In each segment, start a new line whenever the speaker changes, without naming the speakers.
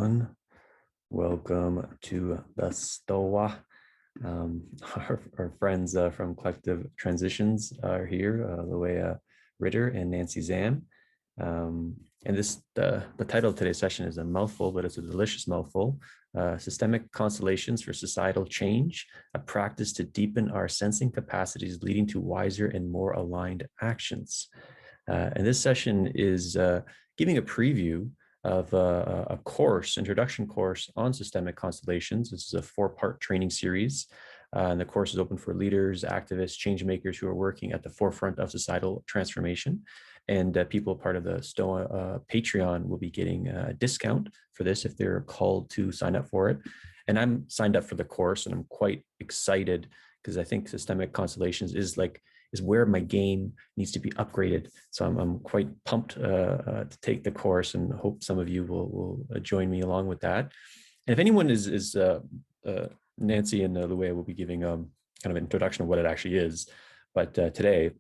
everyone. Welcome to the Stoa. Our friends from Collective Transitions are here, Luea, Ritter, and Nancy Zam. And the title of today's session is a mouthful, but it's a delicious mouthful. Systemic Constellations for Societal Change, a practice to deepen our sensing capacities, leading to wiser and more aligned actions. And this session is giving a preview of a course, introduction course on systemic constellations. This is a 4-part training series. And the course is open for leaders, activists, change makers who are working at the forefront of societal transformation. And people part of the STOA Patreon will be getting a discount for this if they're called to sign up for it. And I'm signed up for the course, and I'm quite excited because I think systemic constellations is where my game needs to be upgraded. So I'm quite pumped to take the course, and hope some of you will join me along with that. And if anyone is Nancy and Luea will be giving kind of an introduction of what it actually is, but today.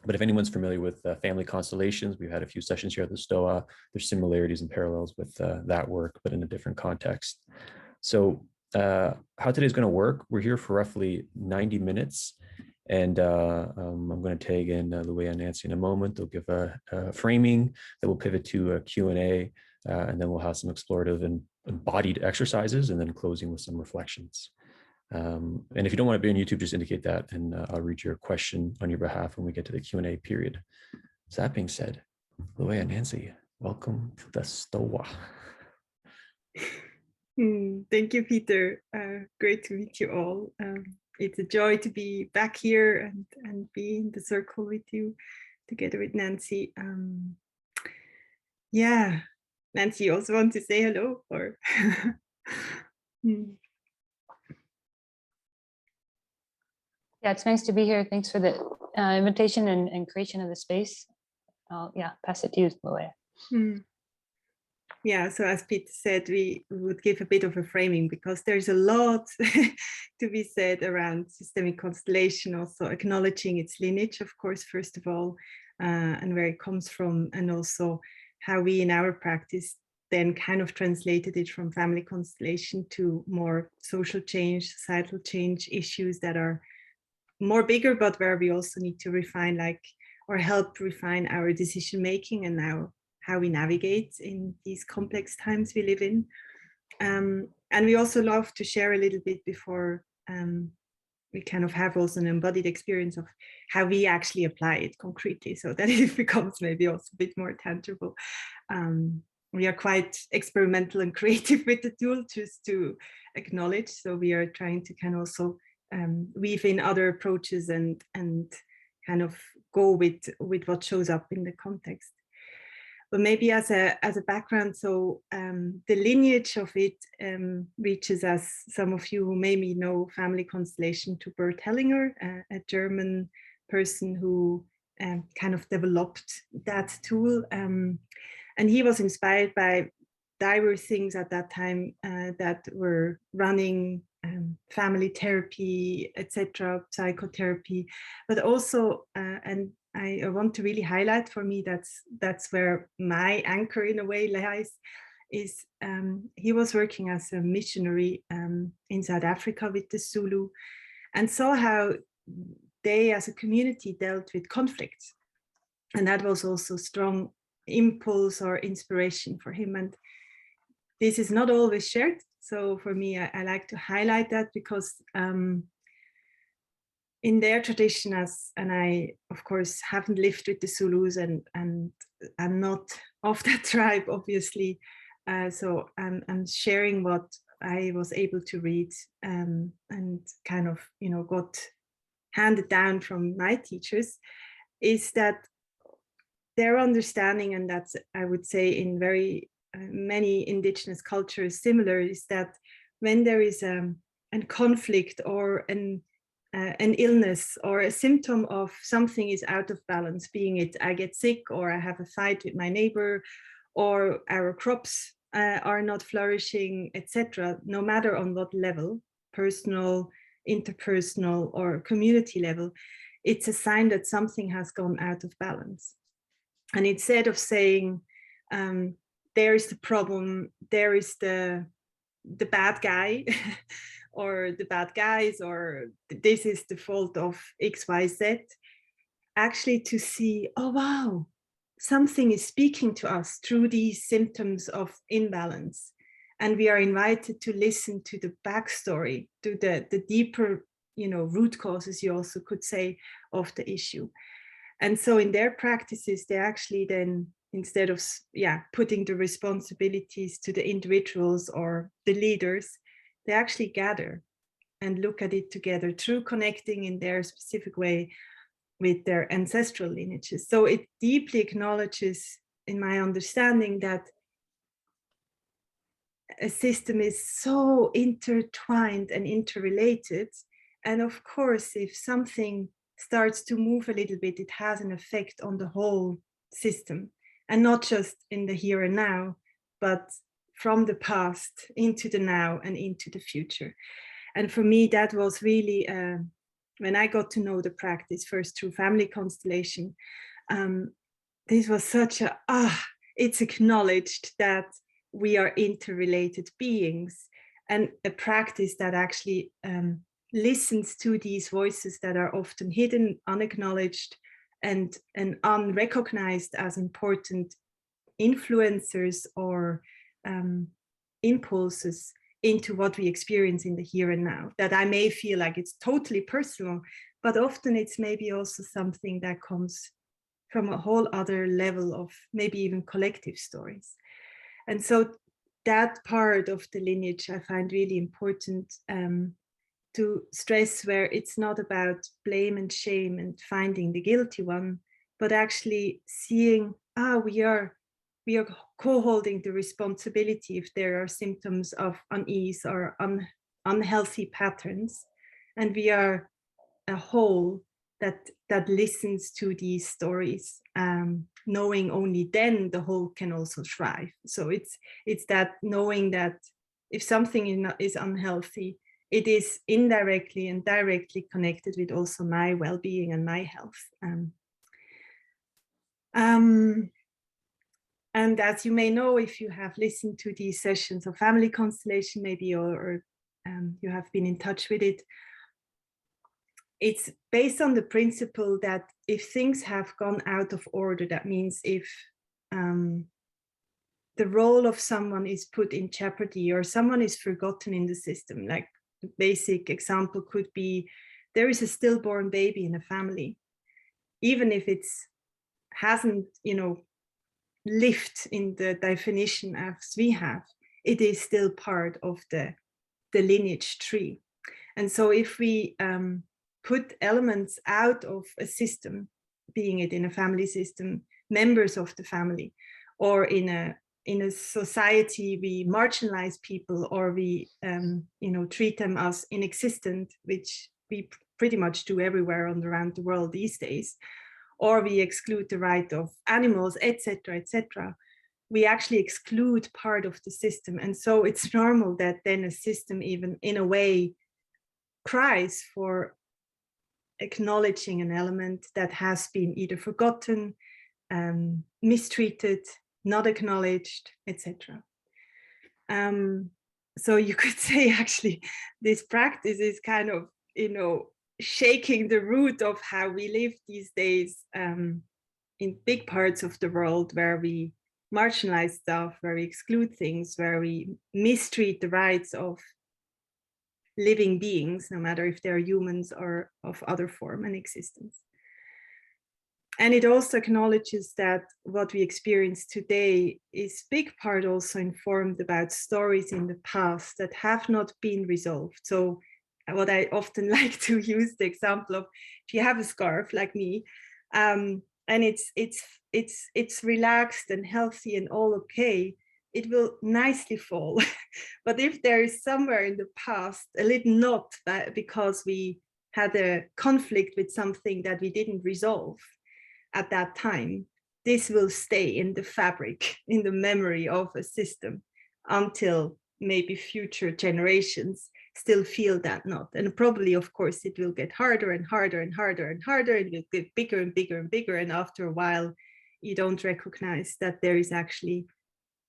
But if anyone's familiar with family constellations, we've had a few sessions here at the STOA. There's similarities and parallels with that work, but in a different context. So how today's going to work, we're here for roughly 90 minutes. And I'm going to tag in Luea and Nancy in a moment. They'll give a framing that will pivot to a Q&A, and then we'll have some explorative and embodied exercises, and then closing with some reflections. And if you don't want to be on YouTube, just indicate that, and I'll read your question on your behalf when we get to the Q&A period. So that being said, Luea and Nancy, welcome to the STOA.
Thank you, Peter. Great to meet you all. It's a joy to be back here and be in the circle with you, together with Nancy. Yeah, Nancy, you also want to say hello? Or
Yeah, it's nice to be here. Thanks for the invitation and creation of the space. I'll pass it to you, Luea.
Yeah, so as Peter said, we would give a bit of a framing because there's a lot to be said around systemic constellation, also acknowledging its lineage, of course, first of all, and where it comes from, and also how we in our practice then kind of translated it from family constellation to more social change, societal change issues that are more bigger, but where we also need to refine, or help refine our decision making and now how we navigate in these complex times we live in. And we also love to share a little bit before we kind of have also an embodied experience of how we actually apply it concretely, so that it becomes maybe also a bit more tangible. We are quite experimental and creative with the tool, just to acknowledge. So we are trying to kind of also weave in other approaches and kind of go with what shows up in the context. But maybe as a background, so the lineage of it reaches, as some of you who maybe know family constellation, to Bert Hellinger, a German person who kind of developed that tool. And he was inspired by diverse things at that time that were running family therapy, etc., psychotherapy, but also, and I want to really highlight, for me, that's where my anchor in a way lies, is he was working as a missionary in South Africa with the Zulu, and saw how they as a community dealt with conflict. And that was also strong impulse or inspiration for him. And this is not always shared. So for me, I like to highlight that because in their tradition, and I, of course, haven't lived with the Zulus, and I'm not of that tribe, obviously. So I'm sharing what I was able to read and kind of, got handed down from my teachers, is that their understanding, and that's, I would say, in very many indigenous cultures similar, is that when there is a conflict or an illness or a symptom of something is out of balance, being it I get sick, or I have a fight with my neighbor, or our crops are not flourishing, etc., no matter on what level, personal, interpersonal, or community level, it's a sign that something has gone out of balance. And instead of saying, there is the problem, there is the bad guy or the bad guys, or this is the fault of XYZ, actually to see, oh wow, something is speaking to us through these symptoms of imbalance. And we are invited to listen to the backstory, to the deeper, root causes, you also could say, of the issue. And so in their practices, they actually then, instead of putting the responsibilities to the individuals or the leaders, they actually gather and look at it together through connecting in their specific way with their ancestral lineages. So it deeply acknowledges, in my understanding, that a system is so intertwined and interrelated. And of course, if something starts to move a little bit, it has an effect on the whole system, and not just in the here and now, but from the past into the now and into the future. And for me, that was really, when I got to know the practice first through family constellation, this was such a, it's acknowledged that we are interrelated beings, and a practice that actually listens to these voices that are often hidden, unacknowledged, and unrecognized as important influencers or impulses into what we experience in the here and now, that I may feel like it's totally personal, but often it's maybe also something that comes from a whole other level of maybe even collective stories. And so that part of the lineage I find really important to stress, where it's not about blame and shame and finding the guilty one, but actually seeing, we are co-holding the responsibility if there are symptoms of unease or unhealthy patterns, and we are a whole that listens to these stories, knowing only then the whole can also thrive. So it's that knowing that if something is unhealthy, it is indirectly and directly connected with also my well-being and my health. And as you may know, if you have listened to these sessions of family constellation, maybe, or you have been in touch with it, it's based on the principle that if things have gone out of order, that means if the role of someone is put in jeopardy or someone is forgotten in the system, like the basic example could be, there is a stillborn baby in a family, even if it's hasn't, lived in the definition as we have, it is still part of the lineage tree. And so if we put elements out of a system, being it in a family system, members of the family, or in a society, we marginalize people, or we treat them as inexistent, which we pretty much do everywhere around the world these days, or we exclude the right of animals, etc., etc. We actually exclude part of the system. And so it's normal that then a system, even in a way, cries for acknowledging an element that has been either forgotten, mistreated, not acknowledged, etc. So you could say actually this practice is kind of, shaking the root of how we live these days in big parts of the world, where we marginalize stuff, where we exclude things, where we mistreat the rights of living beings, no matter if they're humans or of other form and existence. And it also acknowledges that what we experience today is big part also informed about stories in the past that have not been resolved. So what I often like to use the example of, if you have a scarf like me, and it's relaxed and healthy and all okay, it will nicely fall. But if there is somewhere in the past a little knot, because we had a conflict with something that we didn't resolve at that time, this will stay in the fabric, in the memory of a system, until maybe future generations still feel that knot. And probably, of course, it will get harder and harder and harder and harder. It will get bigger and bigger and bigger. And after a while, you don't recognize that there is actually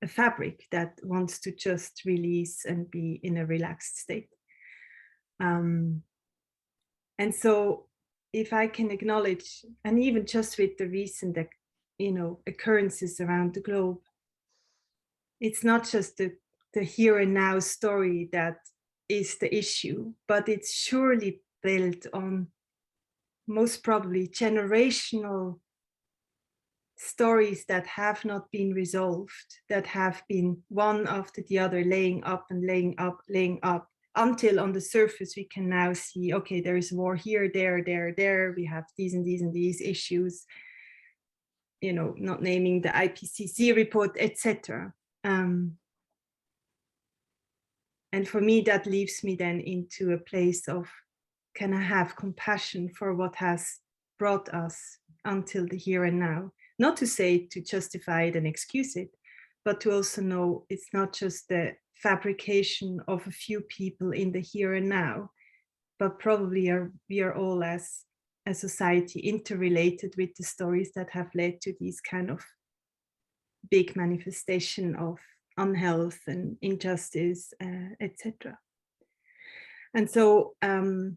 a fabric that wants to just release and be in a relaxed state. And so if I can acknowledge, and even just with the recent, occurrences around the globe, it's not just the here and now story that is the issue, but it's surely built on most probably generational stories that have not been resolved, that have been one after the other laying up and laying up, until on the surface we can now see, okay, there is war here, there, we have these and these and these issues, not naming the IPCC report, etc. And for me, that leaves me then into a place of, can I have compassion for what has brought us until the here and now? Not to say to justify it and excuse it, but to also know it's not just the fabrication of a few people in the here and now, but probably we are all as a society interrelated with the stories that have led to these kind of big manifestation of unhealth and injustice, etc. And so in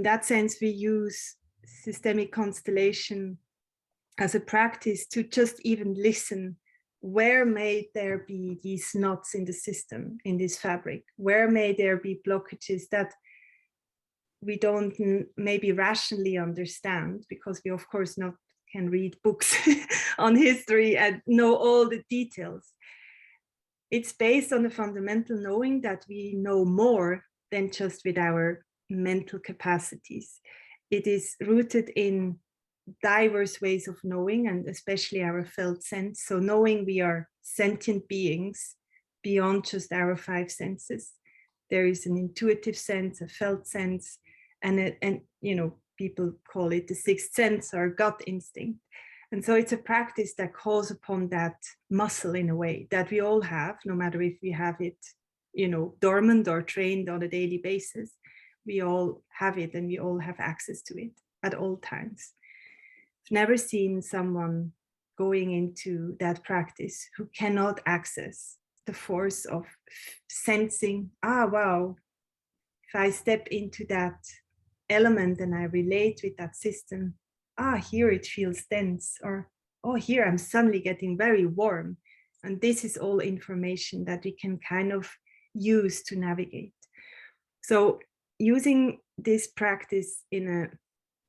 that sense, we use systemic constellation as a practice to just even listen. Where may there be these knots in the system, in this fabric? Where may there be blockages that we don't maybe rationally understand, because we of course not can read books on history and know all the details. It's based on the fundamental knowing that we know more than just with our mental capacities. It is rooted in diverse ways of knowing, and especially our felt sense. So knowing we are sentient beings beyond just our five senses. There is an intuitive sense, a felt sense, and people call it the sixth sense or gut instinct. And so it's a practice that calls upon that muscle in a way that we all have, no matter if we have it, dormant or trained on a daily basis. We all have it and we all have access to it at all times. I've never seen someone going into that practice who cannot access the force of sensing, wow, if I step into that element and I relate with that system, here it feels dense, or here I'm suddenly getting very warm. And this is all information that we can kind of use to navigate. So using this practice in a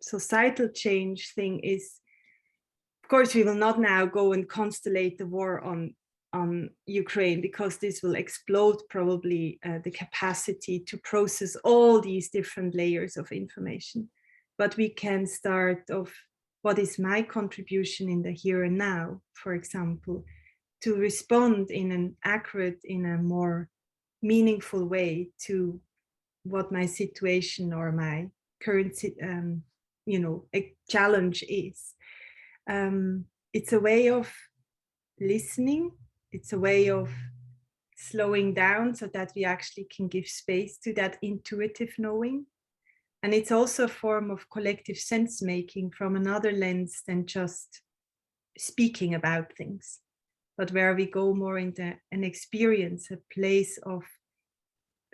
societal change thing is, of course, we will not now go and constellate the war on Ukraine, because this will explode probably the capacity to process all these different layers of information. But we can start off, what is my contribution in the here and now, for example, to respond in an accurate, in a more meaningful way to what my situation or my current a challenge is. It's a way of listening. It's a way of slowing down so that we actually can give space to that intuitive knowing. And it's also a form of collective sense making from another lens than just speaking about things, but where we go more into an experience, a place of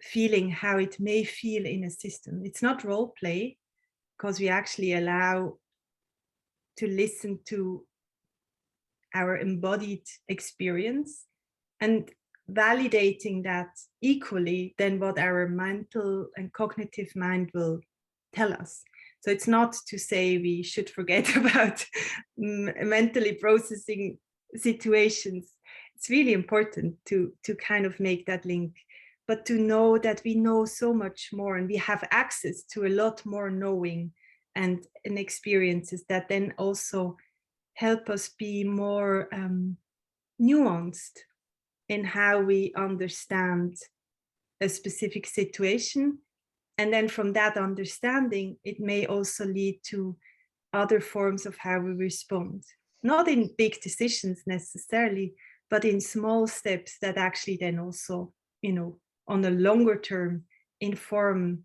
feeling how it may feel in a system. It's not role play, because we actually allow to listen to our embodied experience and validating that equally than what our mental and cognitive mind will tell us. So it's not to say we should forget about mentally processing situations. It's really important to kind of make that link, but to know that we know so much more and we have access to a lot more knowing and experiences that then also help us be more nuanced in how we understand a specific situation. And then from that understanding, it may also lead to other forms of how we respond, not in big decisions necessarily, but in small steps that actually then also, on a longer term, inform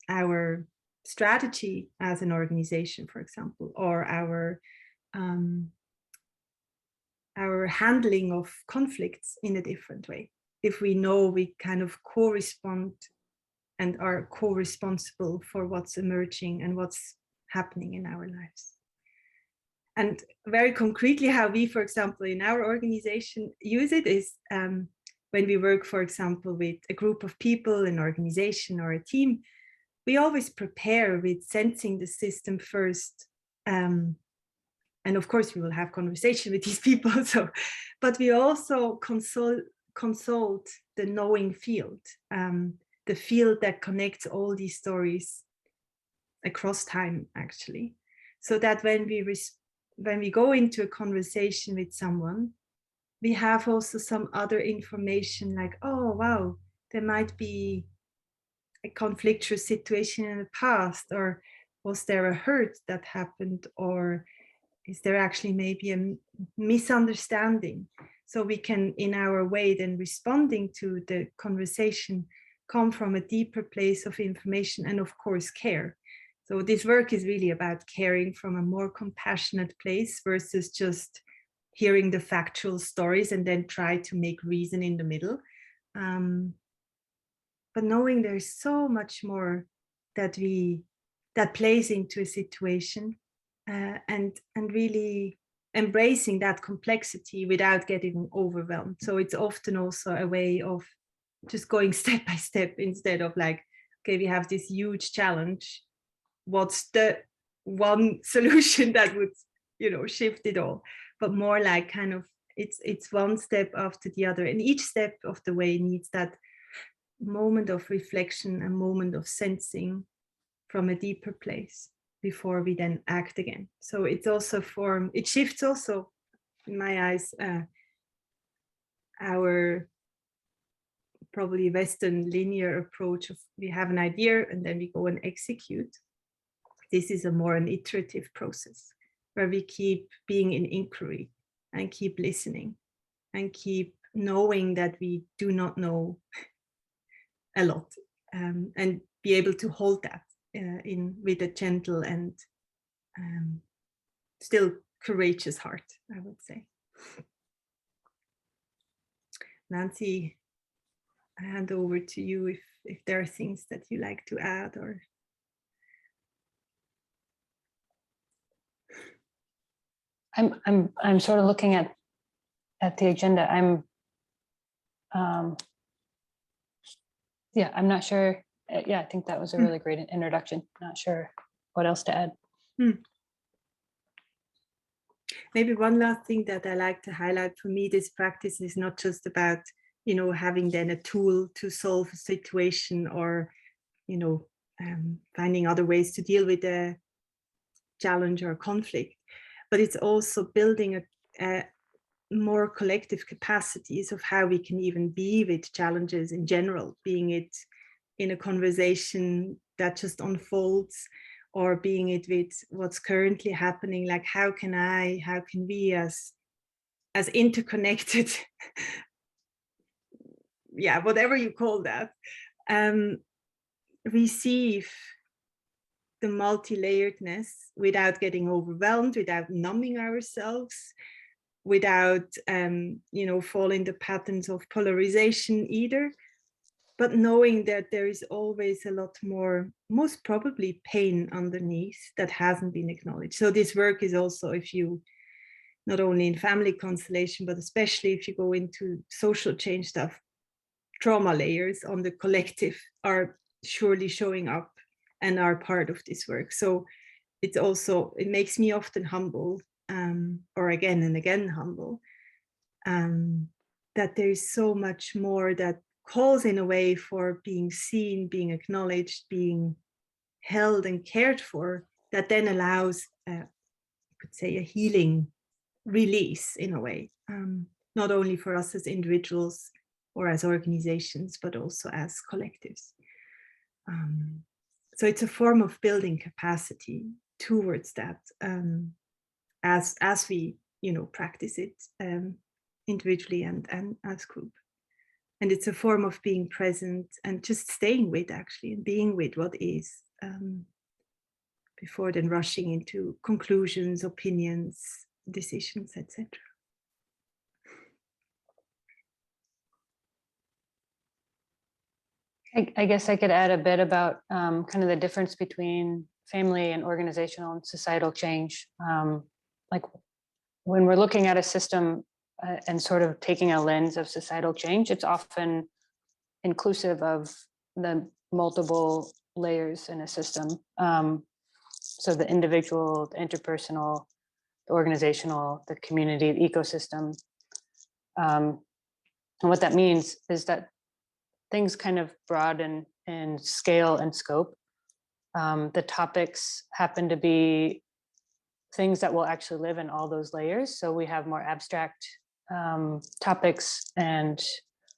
our strategy as an organization, for example, or our our handling of conflicts in a different way. If we know we kind of correspond and are co-responsible for what's emerging and what's happening in our lives. And very concretely, how we, for example, in our organization use it is when we work, for example, with a group of people, an organization or a team, we always prepare with sensing the system first. And of course, we will have conversation with these people. So, but we also consult the knowing field, the field that connects all these stories across time, actually, so that when we go into a conversation with someone, we have also some other information like, oh, wow, there might be a conflictual situation in the past, or was there a hurt that happened, or is there actually maybe a misunderstanding? So we can, in our way, then responding to the conversation, come from a deeper place of information and, of course, care. So this work is really about caring from a more compassionate place versus just hearing the factual stories and then try to make reason in the middle. But knowing there's so much more that plays into a situation, and really embracing that complexity without getting overwhelmed. So it's often also a way of just going step by step instead of like, okay, we have this huge challenge. What's the one solution that would, shift it all? But more like kind of it's one step after the other, and each step of the way needs that moment of reflection, a moment of sensing from a deeper place before we then act again. So it's also it shifts also, in my eyes, our probably Western linear approach of we have an idea and then we go and execute. This is an iterative process where we keep being in inquiry and keep listening and keep knowing that we do not know a lot, and be able to hold that with a gentle and still courageous heart, I would say. Nancy, I hand over to you if there are things that you like to add or.
I'm sort of looking at the agenda. I'm not sure. I think that was a really great introduction. Not sure what else to add.
Maybe one last thing that I like to highlight, for me, this practice is not just about, having then a tool to solve a situation or, finding other ways to deal with a challenge or conflict, but it's also building a more collective capacities of how we can even be with challenges in general, being it in a conversation that just unfolds, or being it with what's currently happening, like how can we as interconnected, whatever you call that, receive the multi-layeredness without getting overwhelmed, without numbing ourselves, without falling the patterns of polarization either, but knowing that there is always a lot more, most probably pain underneath that hasn't been acknowledged. So this work is also, if you, not only in family constellation, but especially if you go into social change stuff, trauma layers on the collective are surely showing up and are part of this work. So it makes me often humble, or again and again humble, that there is so much more that calls in a way for being seen, being acknowledged, being held and cared for, that then allows, I could say, a healing release in a way, not only for us as individuals or as organizations, but also as collectives. So it's a form of building capacity towards that, as we practice it individually and as group. And it's a form of being present and just staying with, actually, and being with what is, before then rushing into conclusions, opinions, decisions, etc.
I guess I could add a bit about kind of the difference between family and organizational and societal change. Like when we're looking at a system and sort of taking a lens of societal change, it's often inclusive of the multiple layers in a system. So the individual, the interpersonal, the organizational, the community, the ecosystem. And what that means is that things kind of broaden in scale and scope. The topics happen to be things that will actually live in all those layers. So we have more abstract topics, and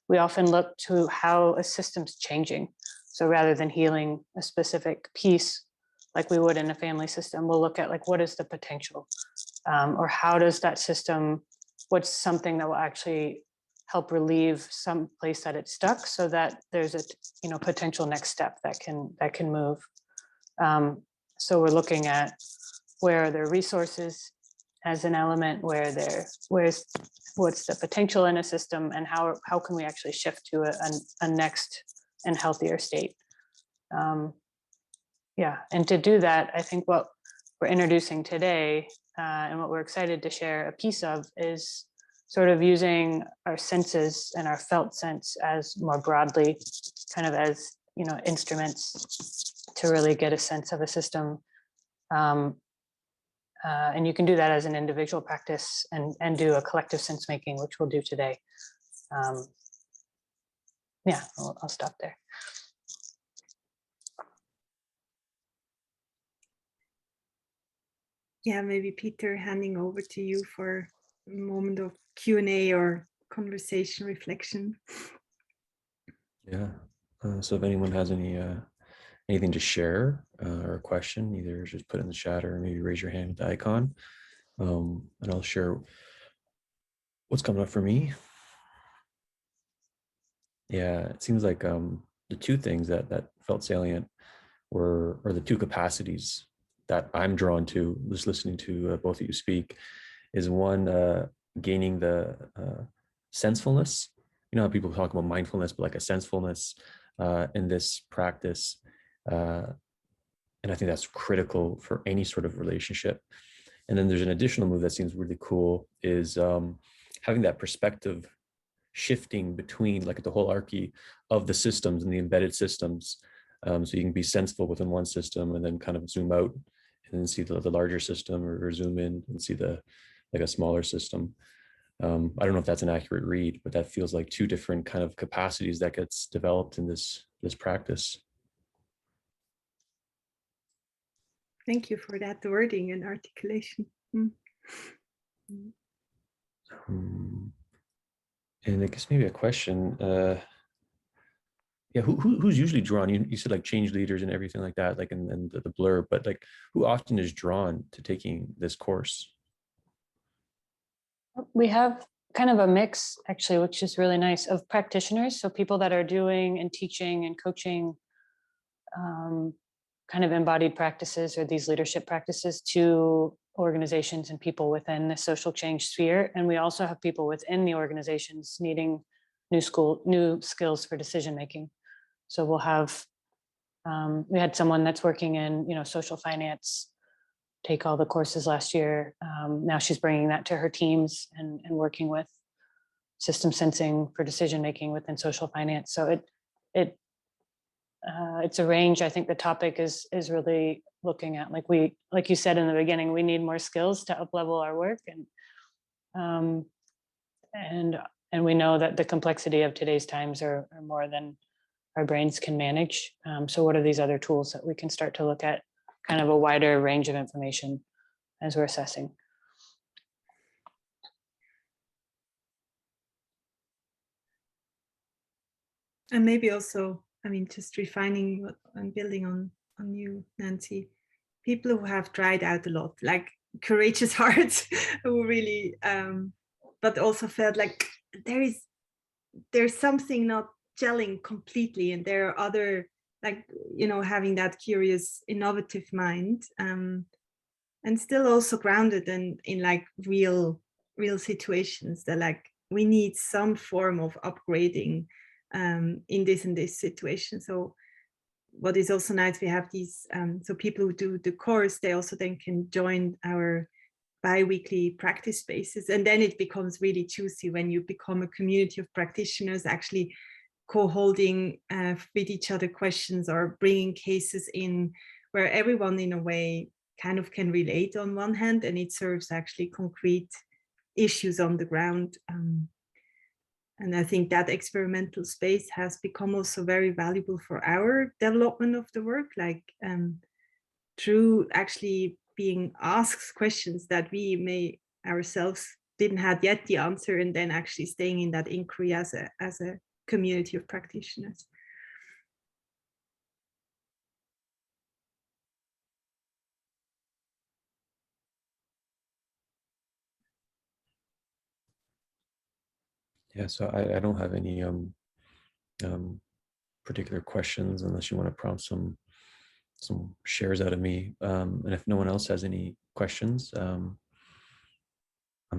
we often look to how a system's changing. So rather than healing a specific piece, like we would in a family system, we'll look at like, what is the potential? Or how does that system, what's something that will actually help relieve some place that it's stuck, so that there's a potential next step that can move. So we're looking at where are there resources as an element, what's the potential in a system, and how can we actually shift to a next and healthier state. Yeah, and to do that, I think what we're introducing today and what we're excited to share a piece of is sort of using our senses and our felt sense as more broadly, kind of as instruments to really get a sense of a system. And you can do that as an individual practice and do a collective sense making, which we'll do today. Yeah, I'll stop there.
Yeah, maybe Peter, handing over to you for a moment of Q&A or conversation reflection.
Yeah. So if anyone has anything to share or a question, either just put it in the chat or maybe raise your hand with the icon, and I'll share what's coming up for me. Yeah, it seems like the two things that felt salient or the two capacities that I'm drawn to just listening to both of you speak is one, gaining the sensefulness. You know how people talk about mindfulness, but like a sensefulness in this practice. And I think that's critical for any sort of relationship. And then there's an additional move that seems really cool is having that perspective shifting between like the hierarchy of the systems and the embedded systems. So you can be senseful within one system and then kind of zoom out and then see the larger system, or zoom in and see like a smaller system. I don't know if that's an accurate read, but that feels like two different kind of capacities that gets developed in this practice.
Thank you for that wording and articulation.
And I guess maybe a question. Yeah, who's usually drawn? You said like change leaders and everything like that, like in the blurb, but like who often is drawn to taking this course?
We have kind of a mix, actually, which is really nice, of practitioners. So people that are doing and teaching and coaching kind of embodied practices or these leadership practices to organizations and people within the social change sphere. And we also have people within the organizations needing new skills for decision making. So we'll have, we had someone that's working in, social finance take all the courses last year. Now she's bringing that to her teams and working with system sensing for decision making within social finance. So it's a range. I think the topic is really looking at, like you said in the beginning, we need more skills to up level our work, and we know that the complexity of today's times are more than our brains can manage. So what are these other tools that we can start to look at, kind of a wider range of information as we're assessing?
And maybe also, just refining what I'm building on you, Nancy, people who have tried out a lot, like courageous hearts, who really, but also felt like there's something not gelling completely, and there are other, like, having that curious, innovative mind, and still also grounded in like real situations that, like, we need some form of upgrading in this and this situation. So what is also nice, we have these, so people who do the course, they also then can join our bi-weekly practice spaces. And then it becomes really juicy when you become a community of practitioners actually co-holding with each other questions or bringing cases in where everyone in a way kind of can relate on one hand, and it serves actually concrete issues on the ground. And I think that experimental space has become also very valuable for our development of the work, like through actually being asked questions that we may ourselves didn't have yet the answer, and then actually staying in that inquiry as a community of practitioners.
Yeah, so I don't have any particular questions unless you want to prompt some shares out of me. And if no one else has any questions, I'm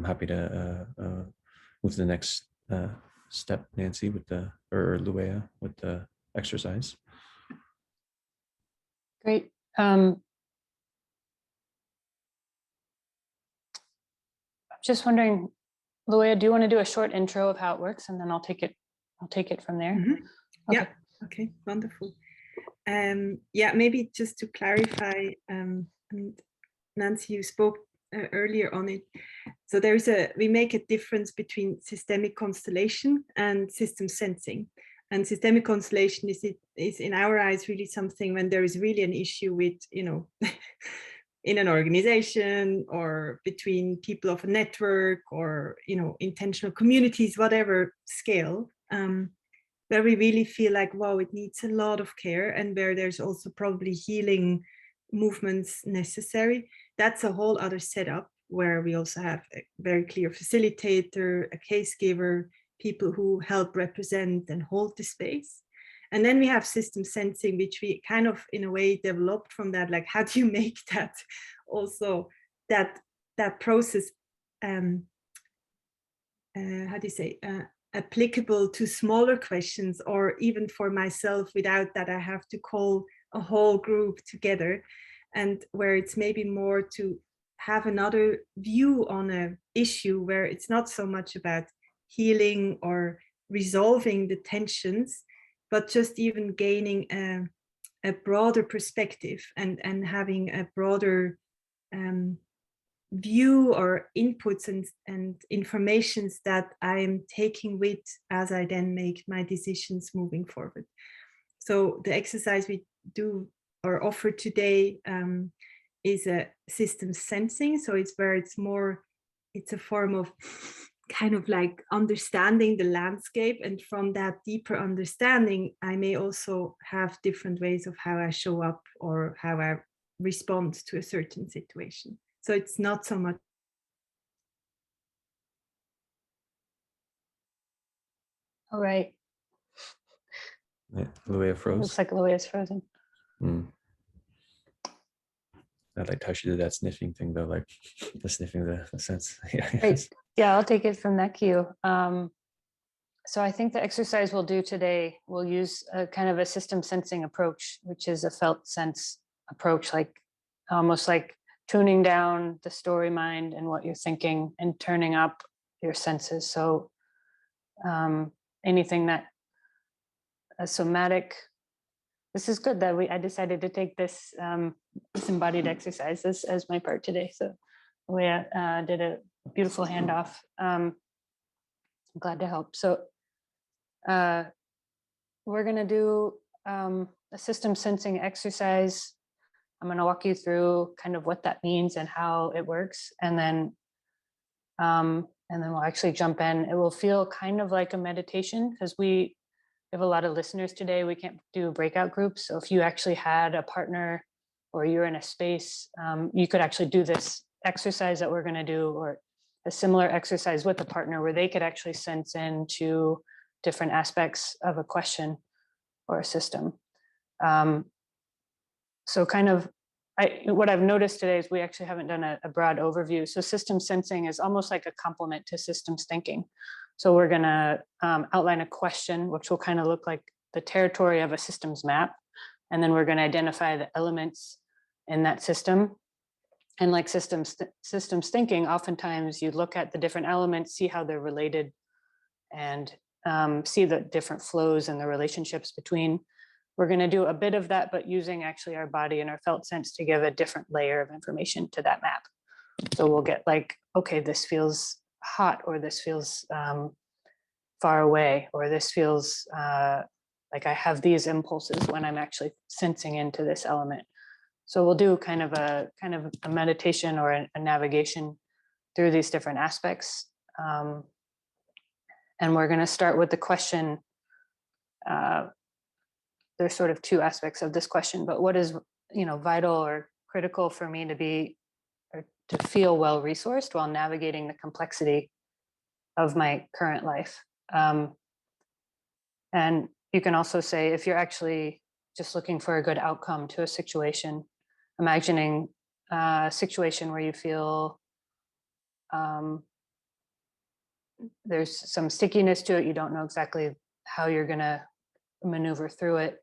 happy to move to the next step, Nancy, with the, or Luea, with the exercise.
Great. I'm just wondering, Luea, do you want to do a short intro of how it works, and then I'll take it from there?
Mm-hmm.
Okay.
Yeah. Okay. Wonderful. Yeah. Maybe just to clarify, and Nancy, you spoke earlier on it. So we make a difference between systemic constellation and system sensing. And systemic constellation is in our eyes really something when there is really an issue with, in an organization or between people of a network or, intentional communities, whatever scale, where we really feel like, wow, it needs a lot of care, and where there's also probably healing movements necessary. That's a whole other setup where we also have a very clear facilitator, a case giver, people who help represent and hold the space. And then we have system sensing, which we kind of in a way developed from that, like how do you make that also that process how do you say applicable to smaller questions, or even for myself without that I have to call a whole group together, and where it's maybe more to have another view on an issue where it's not so much about healing or resolving the tensions, but just even gaining a broader perspective and having a broader view or inputs and informations that I'm taking with as I then make my decisions moving forward. So the exercise we do or offer today is a system sensing. So it's where it's a form of kind of like understanding the landscape, and from that deeper understanding I may also have different ways of how I show up or how I respond to a certain situation. So it's not so much.
All right.
Yeah, Luea froze.
Looks like Luea's frozen.
I liked how she did that sniffing thing though, like the sniffing the sense.
Great. Yeah, I'll take it from that cue. So I think the exercise we'll do today, we'll use a kind of a system sensing approach, which is a felt sense approach, like almost like tuning down the story mind and what you're thinking and turning up your senses. So anything that a somatic, this is good that I decided to take this embodied exercise as my part today. So we did a beautiful handoff. I'm glad to help. So we're going to do a system sensing exercise. I'm going to walk you through kind of what that means and how it works, and then we'll actually jump in. It will feel kind of like a meditation because we have a lot of listeners today. We can't do breakout groups. So if you actually had a partner or you're in a space, you could actually do this exercise that we're going to do, or a similar exercise with a partner where they could actually sense into different aspects of a question or a system. So kind of, what I've noticed today is we actually haven't done a broad overview. So system sensing is almost like a complement to systems thinking. So we're going to outline a question, which will kind of look like the territory of a systems map. And then we're going to identify the elements in that system. And like systems thinking, oftentimes you look at the different elements, see how they're related, and see the different flows and the relationships between. We're going to do a bit of that, but using actually our body and our felt sense to give a different layer of information to that map. So we'll get like, okay, this feels hot, or this feels far away, or this feels like I have these impulses when I'm actually sensing into this element. So we'll do kind of a meditation or a navigation through these different aspects. And we're going to start with the question. There's sort of two aspects of this question, but what is, vital or critical for me to be, or to feel well resourced while navigating the complexity of my current life? And you can also say, if you're actually just looking for a good outcome to a situation, imagining a situation where you feel there's some stickiness to it, you don't know exactly how you're going to maneuver through it,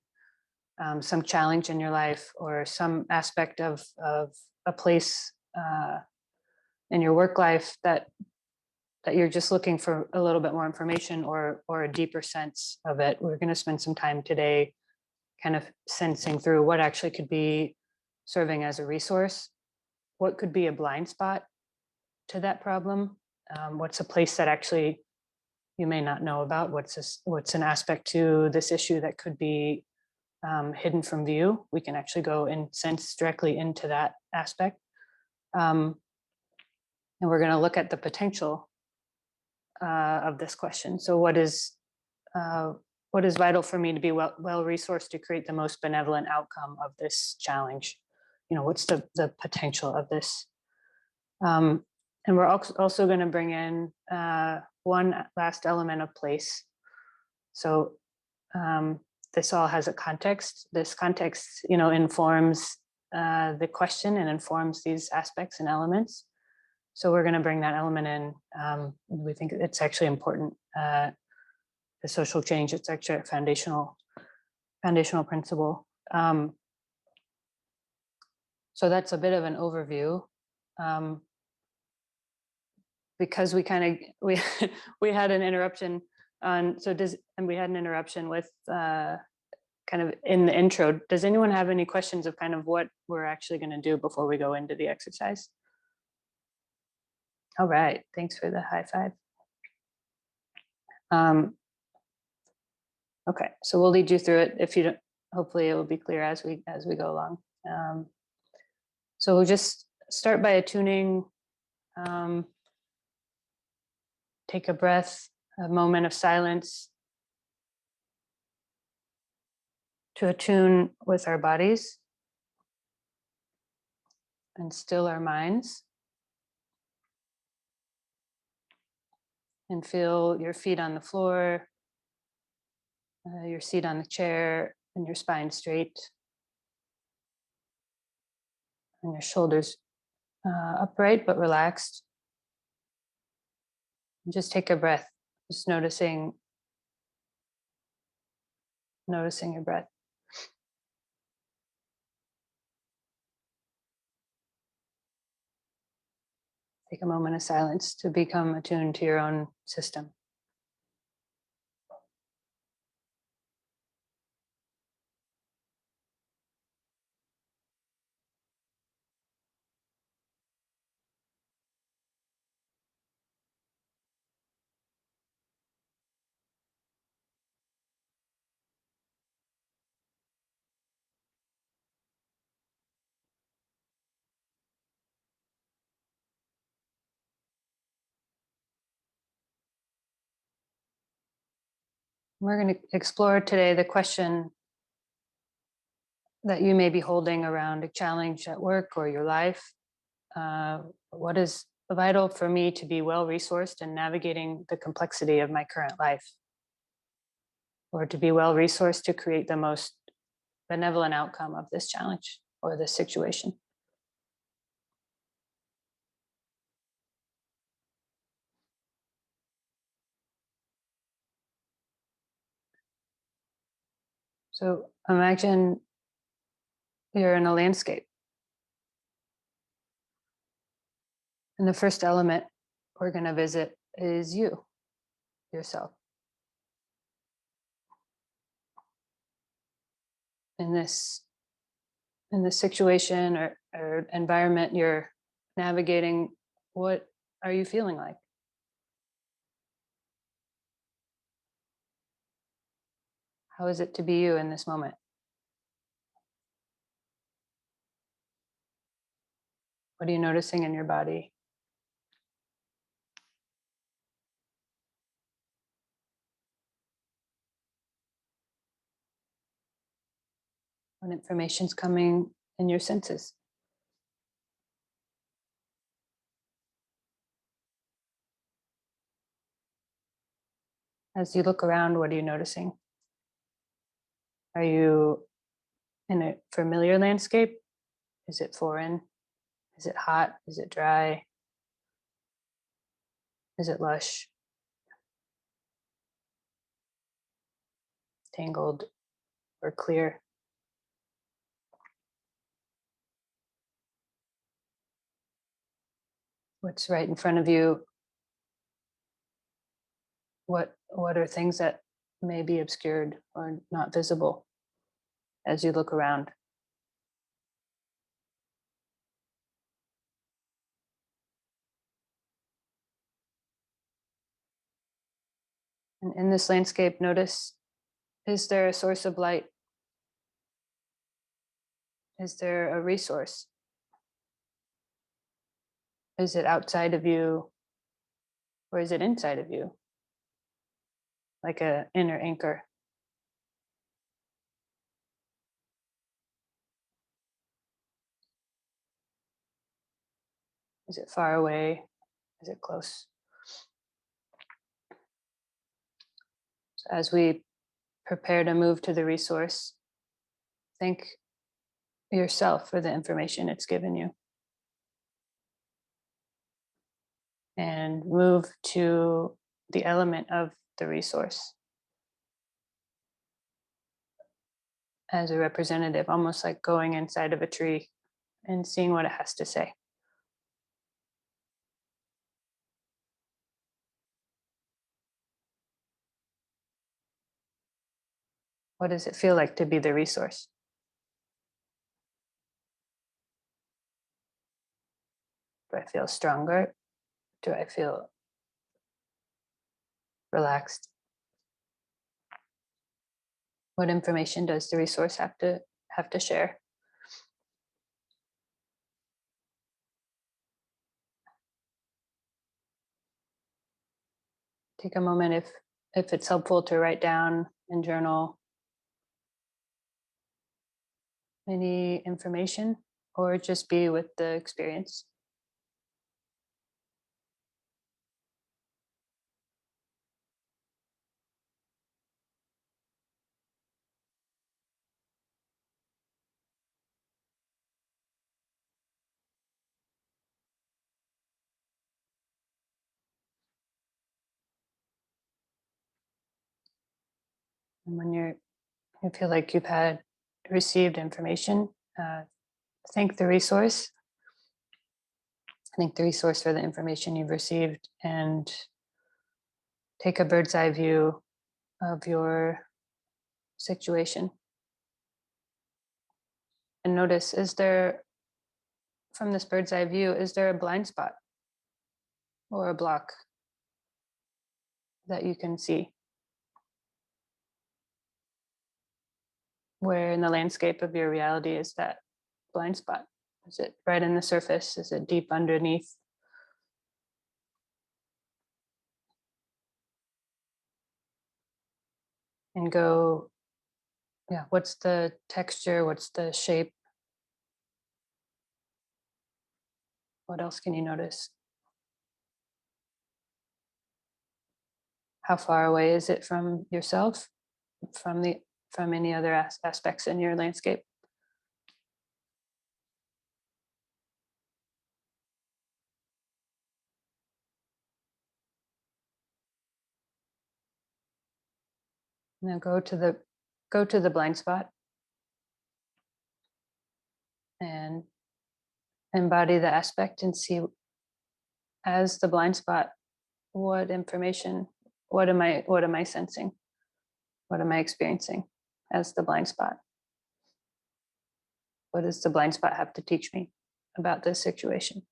some challenge in your life, or some aspect of a place in your work life that you're just looking for a little bit more information or a deeper sense of it. We're going to spend some time today kind of sensing through what actually could be serving as a resource, what could be a blind spot to that problem, what's a place that actually you may not know about, what's an aspect to this issue that could be hidden from view. We can actually go and sense directly into that aspect. And we're going to look at the potential of this question. So what is vital for me to be well resourced to create the most benevolent outcome of this challenge? What's the potential of this? And we're also going to bring in one last element of place. So this all has a context. This context, informs the question and informs these aspects and elements. So we're going to bring that element in. We think it's actually important. The social change, it's actually a foundational principle. So that's a bit of an overview. Because we had an interruption we had an interruption with kind of in the intro. Does anyone have any questions of kind of what we're actually going to do before we go into the exercise? All right, thanks for the high five. Okay, so we'll lead you through it. If you don't, hopefully it will be clear as we go along. So we'll just start by attuning. Take a breath, a moment of silence to attune with our bodies and still our minds. And feel your feet on the floor, your seat on the chair, and your spine straight. And your shoulders upright but relaxed. And just take a breath, just noticing your breath. Take a moment of silence to become attuned to your own system. We're going to explore today the question that you may be holding around a challenge at work or your life. What is vital for me to be well resourced in navigating the complexity of my current life? Or to be well resourced to create the most benevolent outcome of this challenge or this situation? So imagine you're in a landscape. And the first element we're going to visit is you, yourself. In this situation or environment you're navigating, what are you feeling like? How is it to be you in this moment? What are you noticing in your body? What information's coming in your senses? As you look around, what are you noticing? Are you in a familiar landscape? Is it foreign? Is it hot? Is it dry? Is it lush? Tangled or clear? What's right in front of you? What are things that may be obscured or not visible as you look around? And in this landscape, notice, is there a source of light? Is there a resource? Is it outside of you or is it inside of you? Like an inner anchor. Is it far away? Is it close? So as we prepare to move to the resource, thank yourself for the information it's given you. And move to the element of the resource as a representative, almost like going inside of a tree and seeing what it has to say. What does it feel like to be the resource? Do I feel stronger? Do I feel relaxed? What information does the resource have to share? Take a moment if it's helpful to write down and journal any information or just be with the experience. And when you feel like you've had received information, thank the resource. Thank the resource for the information you've received and take a bird's eye view of your situation. And notice, is there, from this bird's eye view, is there a blind spot or a block that you can see? Where in the landscape of your reality is that blind spot? Is it right in the surface? Is it deep underneath? And go, yeah, what's the texture? What's the shape? What else can you notice? How far away is it from yourself, from any other aspects in your landscape? Now go to go to the blind spot and embody the aspect and see as the blind spot, what information, what am I sensing? What am I experiencing as the blind spot? What does the blind spot have to teach me about this situation?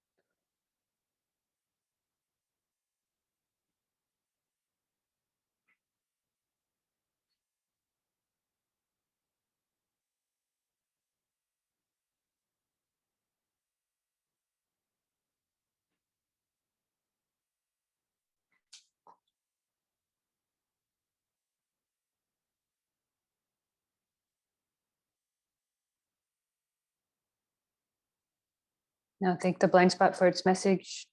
Now thank the blind spot for its message.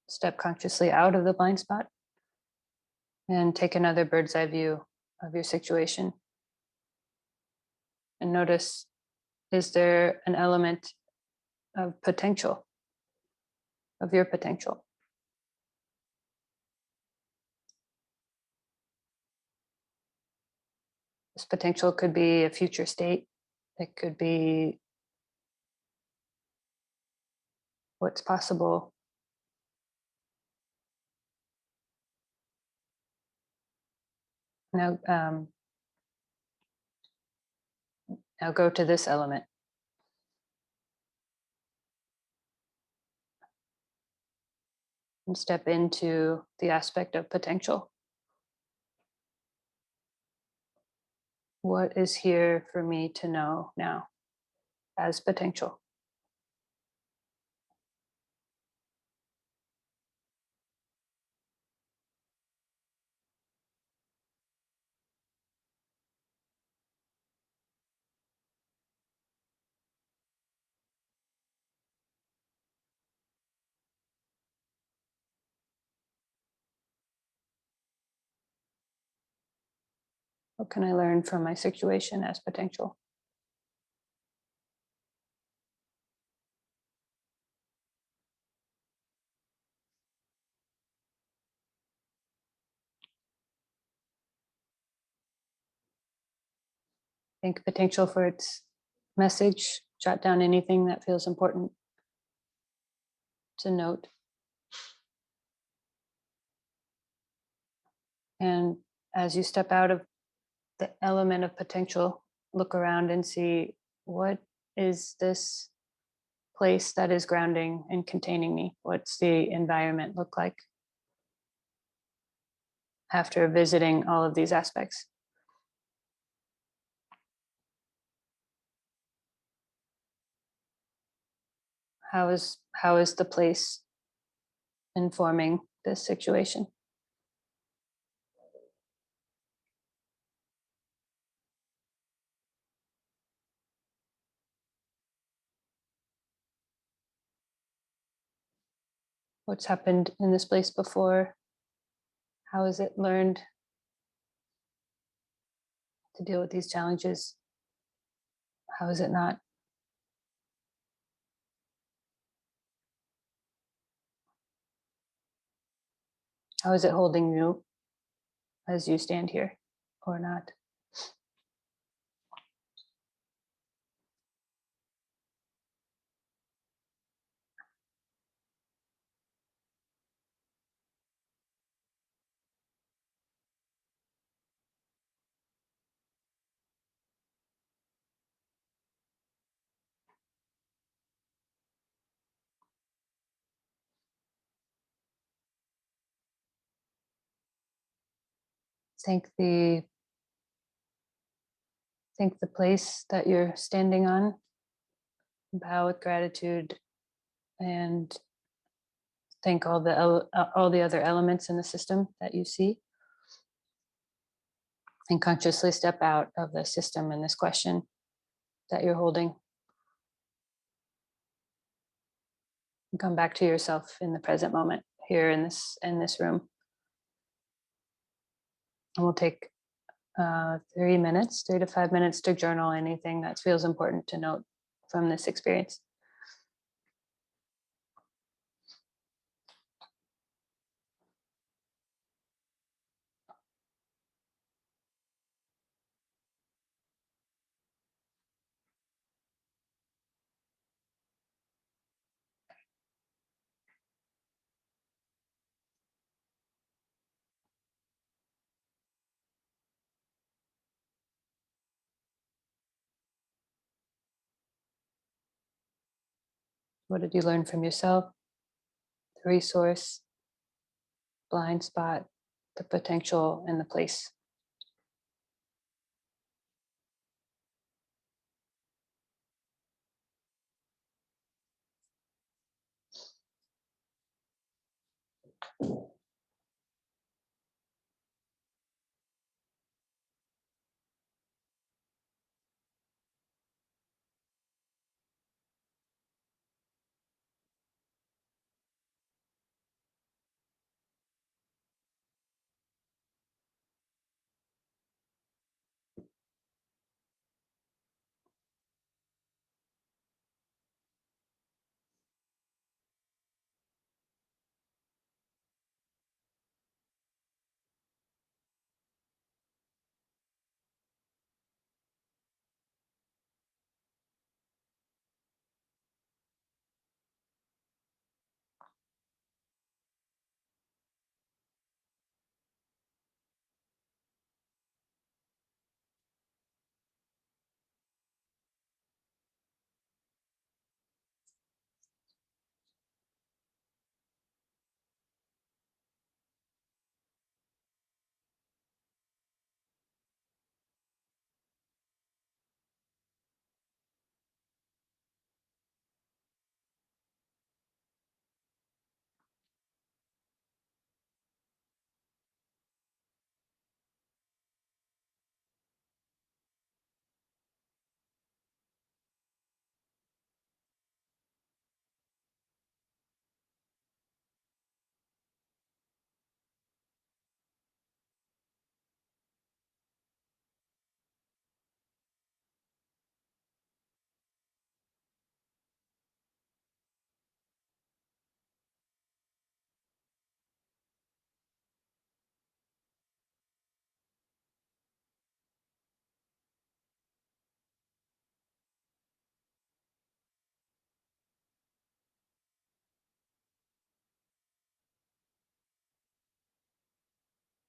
Step consciously out of the blind spot and take another bird's eye view of your situation. And notice, is there an element of potential, of your potential? This potential could be a future state. It could be what's possible. Now, now go to this element. And step into the aspect of potential. What is here for me to know now as potential? What can I learn from my situation as potential? Think potential for its message. Jot down anything that feels important to note. And as you step out of the element of potential, look around and see, what is this place that is grounding and containing me? What's the environment look like after visiting all of these aspects? How is the place informing this situation? What's happened in this place before? How has it learned to deal with these challenges? How is it not? How is it holding you as you stand here or not? Thank the place that you're standing on. Bow with gratitude and thank all the other elements in the system that you see. And consciously step out of the system in this question that you're holding. And come back to yourself in the present moment here in this room. And we'll take 3 to 5 minutes to journal anything that feels important to note from this experience. What did you learn from yourself? The resource, blind spot, the potential, and the place.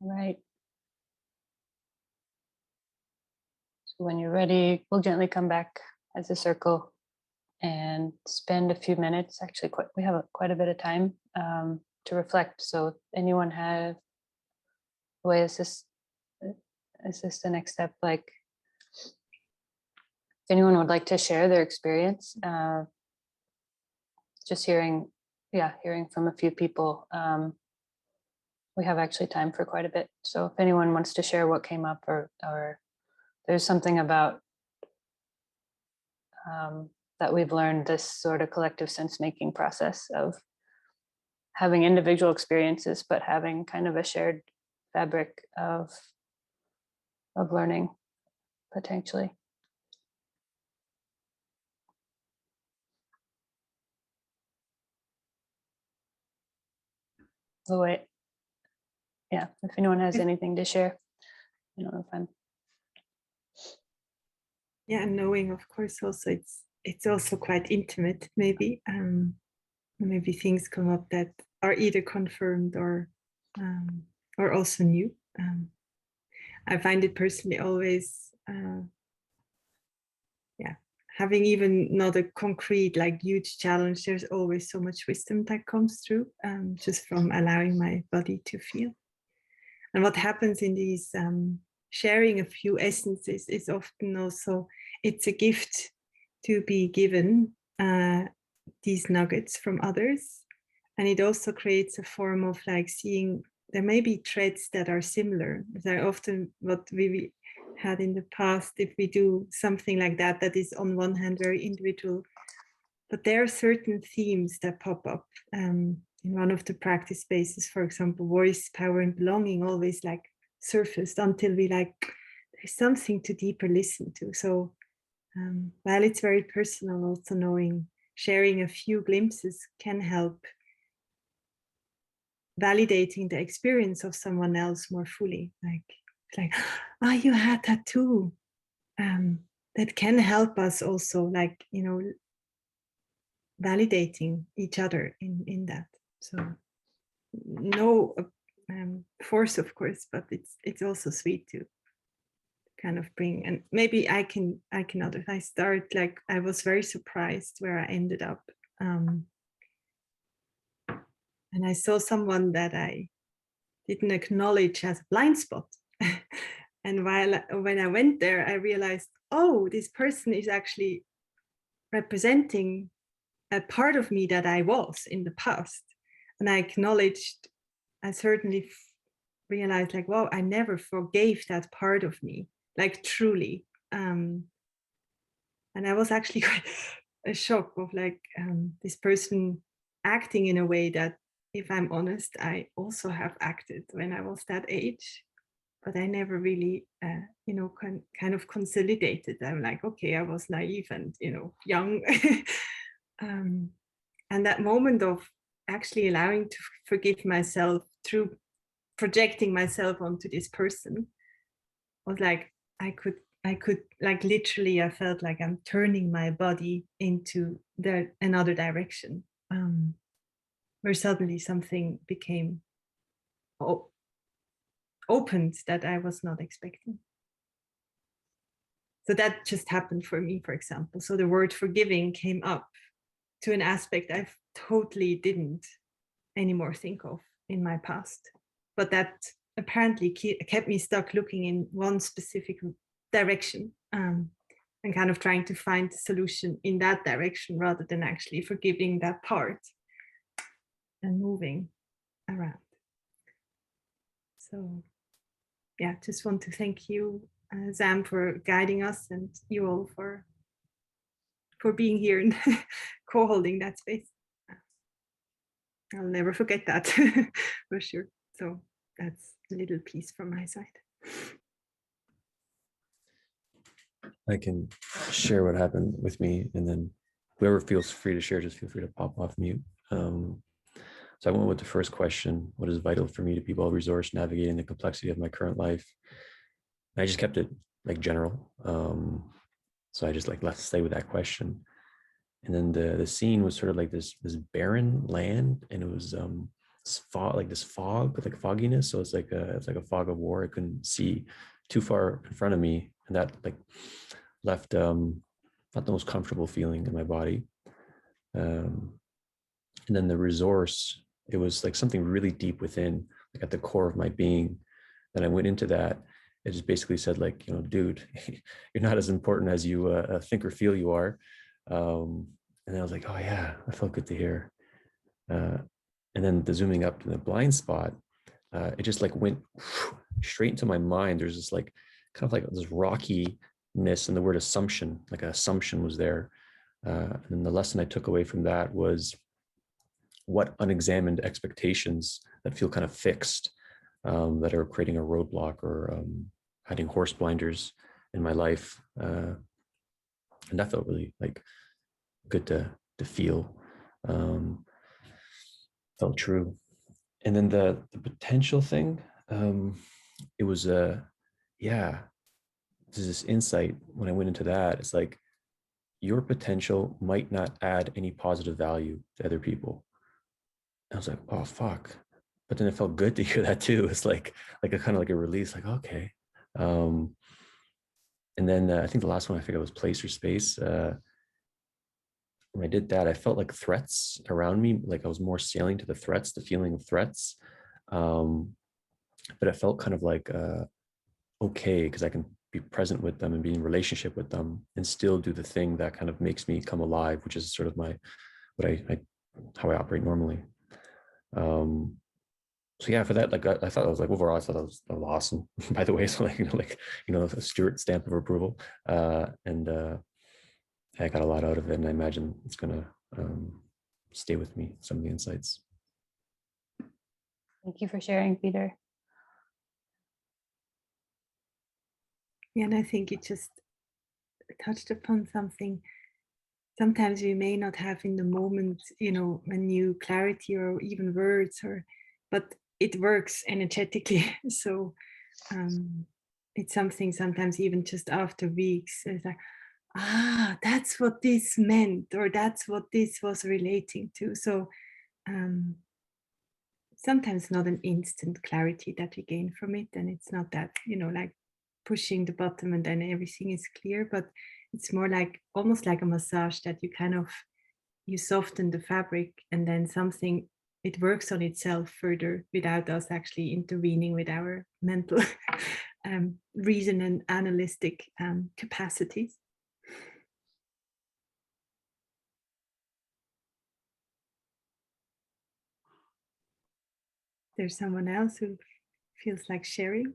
All right. So when you're ready, we'll gently come back as a circle and spend a few minutes. Actually, we have quite a bit of time to reflect. So, if anyone have the way is this the next step? Like, if anyone would like to share their experience, just hearing from a few people. We have actually time for quite a bit. So, if anyone wants to share what came up, or there's something about that we've learned, this sort of collective sense making process of having individual experiences, but having kind of a shared fabric of learning potentially. Oh wait, yeah. If anyone has anything to share, I don't know if I'm.
Yeah, and knowing, of course, also it's also quite intimate. Maybe maybe things come up that are either confirmed or also new. I find it personally always, having even not a concrete, like huge challenge, there's always so much wisdom that comes through just from allowing my body to feel. And what happens in these sharing a few essences is often also, it's a gift to be given these nuggets from others. And it also creates a form of like seeing there may be threads that are similar. They're often what we had in the past, if we do something like that, that is on one hand very individual, but there are certain themes that pop up. In one of the practice spaces, for example, voice, power, and belonging always like surfaced until we like, there's something to deeper listen to. So while it's very personal, also knowing, sharing a few glimpses can help validating the experience of someone else more fully. Like, oh, you had that too. That can help us also, like, validating each other in that. So no force, of course, but it's also sweet to kind of bring. And maybe I can I start, like, I was very surprised where I ended up And I saw someone that I didn't acknowledge as a blind spot. And when I went there, I realized, oh, this person is actually representing a part of me that I was in the past. And I acknowledged, I certainly realized like, wow, I never forgave that part of me, like truly. And I was actually quite a shock of like this person acting in a way that, if I'm honest, I also have acted when I was that age, but I never really, kind of consolidated. I'm like, okay, I was naive and, young. And that moment of actually allowing to forgive myself through projecting myself onto this person was like, I could like literally, I felt like I'm turning my body into another direction, where suddenly something became opened that I was not expecting. So that just happened for me, for example. So the word forgiving came up to an aspect I totally didn't anymore think of in my past. But that apparently kept me stuck looking in one specific direction, and kind of trying to find the solution in that direction rather than actually forgiving that part and moving around. So yeah, just want to thank you, Zam, for guiding us, and you all for being here and co-holding that space. I'll never forget that for sure. So that's a little piece from my side.
I can share what happened with me, and then whoever feels free to share, just feel free to pop off mute. So I went with the first question: what is vital for me to be well-resourced navigating the complexity of my current life? And I just kept it like general. So I just like let's stay with that question. And then the scene was sort of like this barren land, and it was this fog with like fogginess. So it's like a fog of war. I couldn't see too far in front of me, and that like left not the most comfortable feeling in my body. And then the resource, it was like something really deep within, like at the core of my being. Then I went into that. It just basically said like, dude, you're not as important as you think or feel you are. And I was like, oh yeah, that felt good to hear. And then the zooming up to the blind spot, it just like went straight into my mind. There's this like kind of like this rockiness, and the word assumption, like an assumption was there. And the lesson I took away from that was what unexamined expectations that feel kind of fixed, that are creating a roadblock or adding horse blinders in my life. And that felt really like good to feel. Felt true. And then the potential thing, it was there's this insight when I went into that. It's like your potential might not add any positive value to other people. I was like, oh fuck. But then it felt good to hear that too. It's like a kind of like a release, like, okay. And then I think the last one I figured was place or space. When I did that, I felt like threats around me, like I was more sailing to the threats, the feeling of threats. But it felt kind of like okay, because I can be present with them and be in relationship with them and still do the thing that kind of makes me come alive, which is sort of how I operate normally. So yeah, for that, like I thought, I was like, overall, I thought that was awesome. By the way, so like a Stuart stamp of approval, and I got a lot out of it, and I imagine it's gonna stay with me. Some of the insights.
Thank you for sharing, Peter.
Yeah, and I think it just touched upon something. Sometimes we may not have in the moment, a new clarity or even words, but it works energetically. So it's something sometimes even just after weeks, it's like, that's what this meant, or that's what this was relating to. So sometimes not an instant clarity that we gain from it, and it's not that, like pushing the button and then everything is clear, but it's more like almost like a massage that you kind of you soften the fabric, and then something, it works on itself further without us actually intervening with our mental reason and analytic capacities. There's someone else who feels like sharing.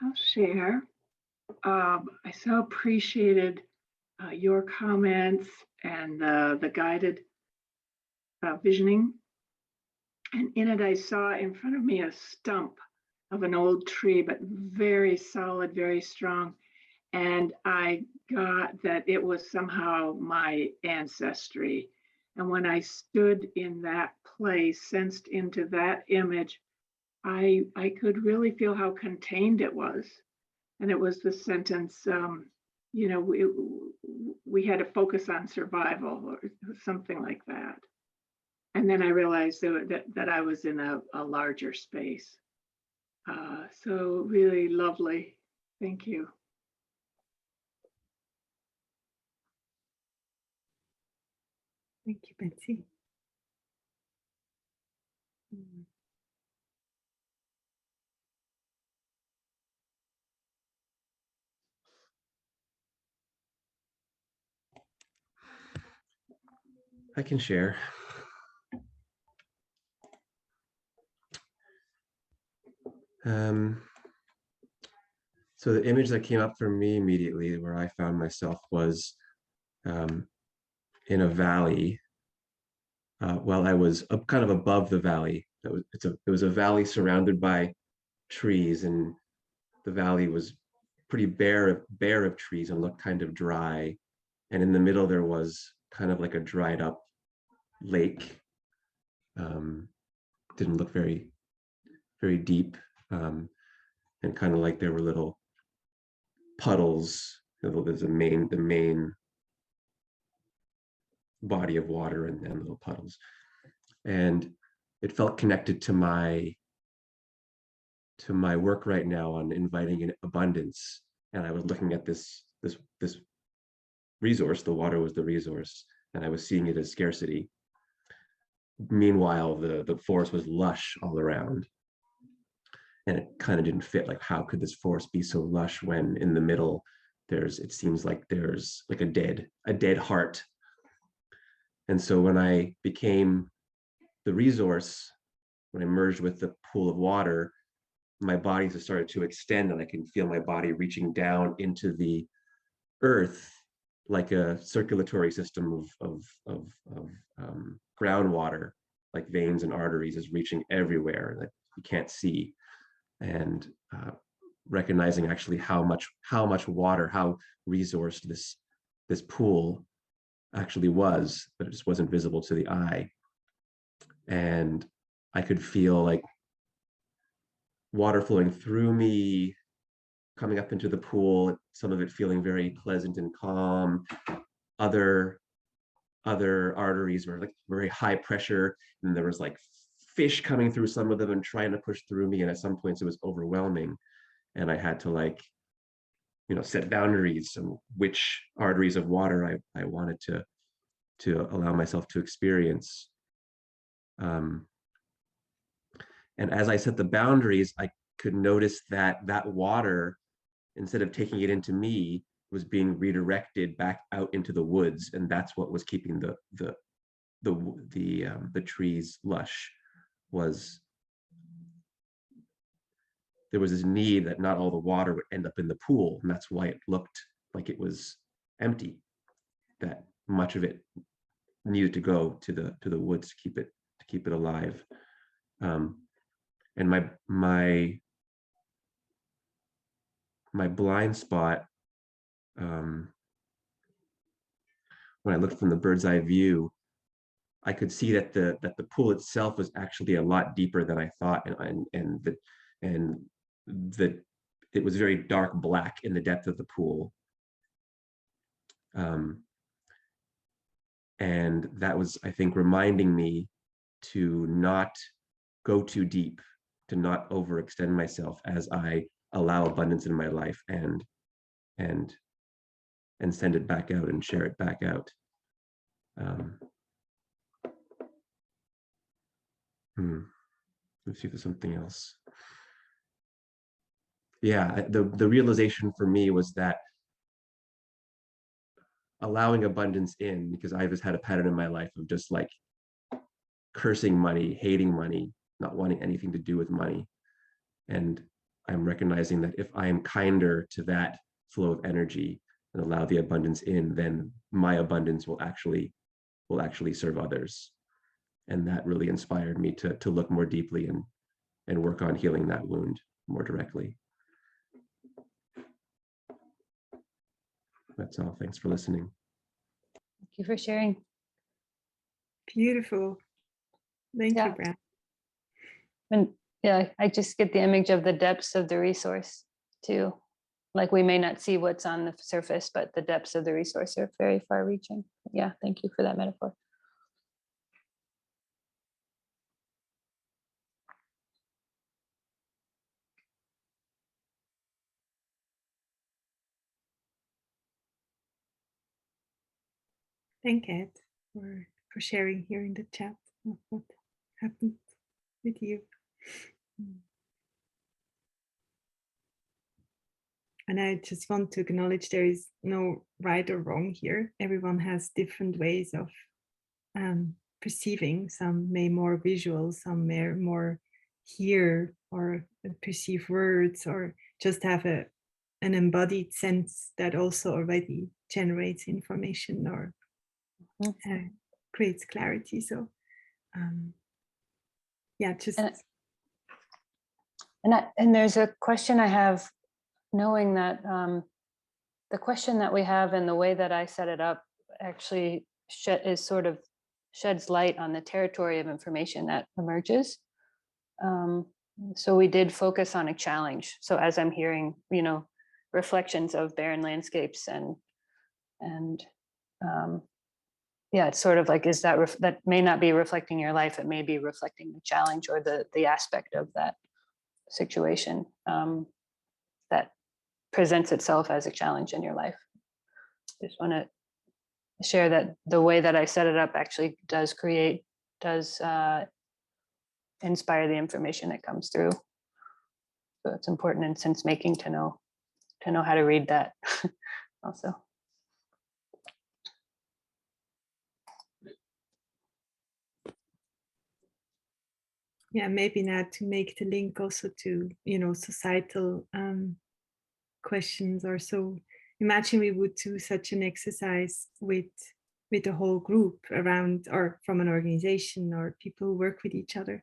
I'll share. I so appreciated your comments and the guided visioning. And in it, I saw in front of me a stump of an old tree, but very solid, very strong. And I got that it was somehow my ancestry. And when I stood in that place, sensed into that image, I could really feel how contained it was. And it was the sentence, you know, we had to focus on survival or something like that. And then I realized that I was in a larger space. So really lovely. Thank you.
Thank you, Betsy.
I can share. So the image that came up for me immediately where I found myself was in a valley. Well, I was up kind of above the valley. It was a valley surrounded by trees, and the valley was pretty bare of trees and looked kind of dry. And in the middle there was kind of like a dried up lake. Didn't look very deep, and kind of like there were little puddles. There's the main body of water and then little puddles, and it felt connected to my work right now on inviting in abundance. And I was looking at this resource. The water was the resource, and I was seeing it as scarcity. Meanwhile, the forest was lush all around, and it kind of didn't fit. Like, how could this forest be so lush when in the middle it seems like there's like a dead heart. And so when I became the resource, when I merged with the pool of water, my body has started to extend, and I can feel my body reaching down into the earth like a circulatory system of groundwater, like veins and arteries, is reaching everywhere that you can't see. And recognizing actually how much water, how resourced this pool actually was, but it just wasn't visible to the eye. And I could feel like water flowing through me, coming up into the pool, some of it feeling very pleasant and calm. Other arteries were like very high pressure, and there was like fish coming through some of them and trying to push through me. And at some points it was overwhelming. And I had to, like, you know, set boundaries on which arteries of water I wanted to allow myself to experience. And as I set the boundaries, I could notice that water, instead of taking it into me, was being redirected back out into the woods, and that's what was keeping the trees lush. Was there was this need that not all the water would end up in the pool, and that's why it looked like it was empty. That much of it needed to go to the woods to keep it alive. And my blind spot, when I looked from the bird's eye view, I could see that the pool itself was actually a lot deeper than I thought, and that it was very dark black in the depth of the pool. And that was, I think, reminding me to not go too deep, to not overextend myself as I allow abundance in my life and send it back out and share it back out. Let's see if there's something else. Yeah, the realization for me was that allowing abundance in, because I've just had a pattern in my life of just like cursing money, hating money, not wanting anything to do with money. And I'm recognizing that if I am kinder to that flow of energy and allow the abundance in, then my abundance will actually serve others. And that really inspired me to look more deeply and work on healing that wound more directly. That's all. Thanks for listening.
Thank you for sharing.
Beautiful. Thank you, Brad.
And yeah, I just get the image of the depths of the resource too. Like we may not see what's on the surface, but the depths of the resource are very far reaching. Yeah, thank you for that metaphor.
Thank Ed for sharing here in the chat of what happened with you. And I just want to acknowledge there is no right or wrong here. Everyone has different ways of perceiving. Some may more visual, some may more hear or perceive words, or just have an embodied sense that also already generates information or creates clarity. So yeah, just
and there's a question I have, knowing that the question that we have and the way that I set it up actually sheds light on the territory of information that emerges. So we did focus on a challenge. So as I'm hearing, reflections of barren landscapes and yeah, it's sort of like, is that that may not be reflecting your life. It may be reflecting the challenge or the aspect of that situation that presents itself as a challenge in your life. Just want to share that the way that I set it up actually does inspire the information that comes through. So it's important in sense making to know how to read that also.
Yeah, maybe now to make the link also to, societal questions or so. Imagine we would do such an exercise with a whole group around, or from an organization or people who work with each other.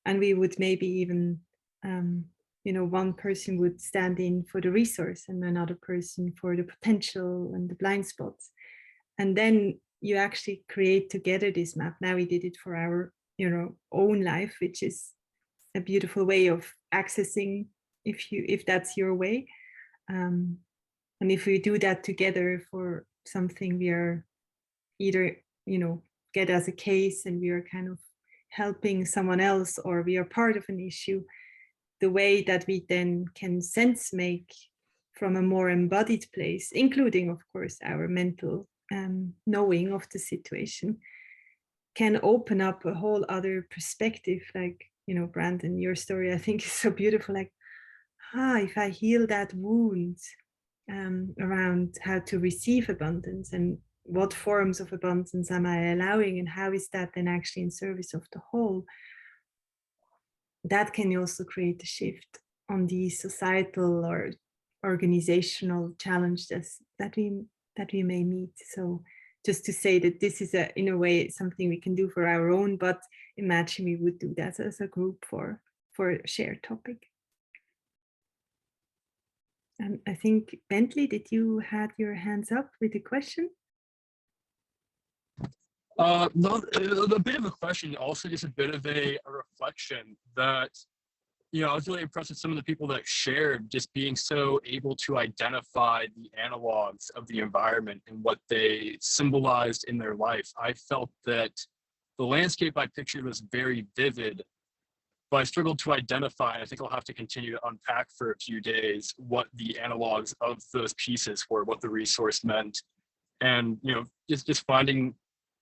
And we would maybe even, one person would stand in for the resource and another person for the potential and the blind spots. And then you actually create together this map. Now we did it for our own life, which is a beautiful way of accessing if that's your way, and if we do that together for something we are either get as a case and we are kind of helping someone else, or we are part of an issue, the way that we then can sense make from a more embodied place, including of course our mental knowing of the situation, can open up a whole other perspective. Like, Brandon, your story I think is so beautiful. Like, if I heal that wound around how to receive abundance and what forms of abundance am I allowing, and how is that then actually in service of the whole, that can also create a shift on the societal or organizational challenges that we may meet. So just to say that this is in a way something we can do for our own, but imagine we would do that as a group for a shared topic. And I think Bentley, did you have your hands up with a question?
No, a bit of a question, also just a bit of a reflection that, I was really impressed with some of the people that shared, just being so able to identify the analogs of the environment and what they symbolized in their life. I felt that the landscape I pictured was very vivid, but I struggled to identify, and I think I'll have to continue to unpack for a few days what the analogs of those pieces were, what the resource meant, and just finding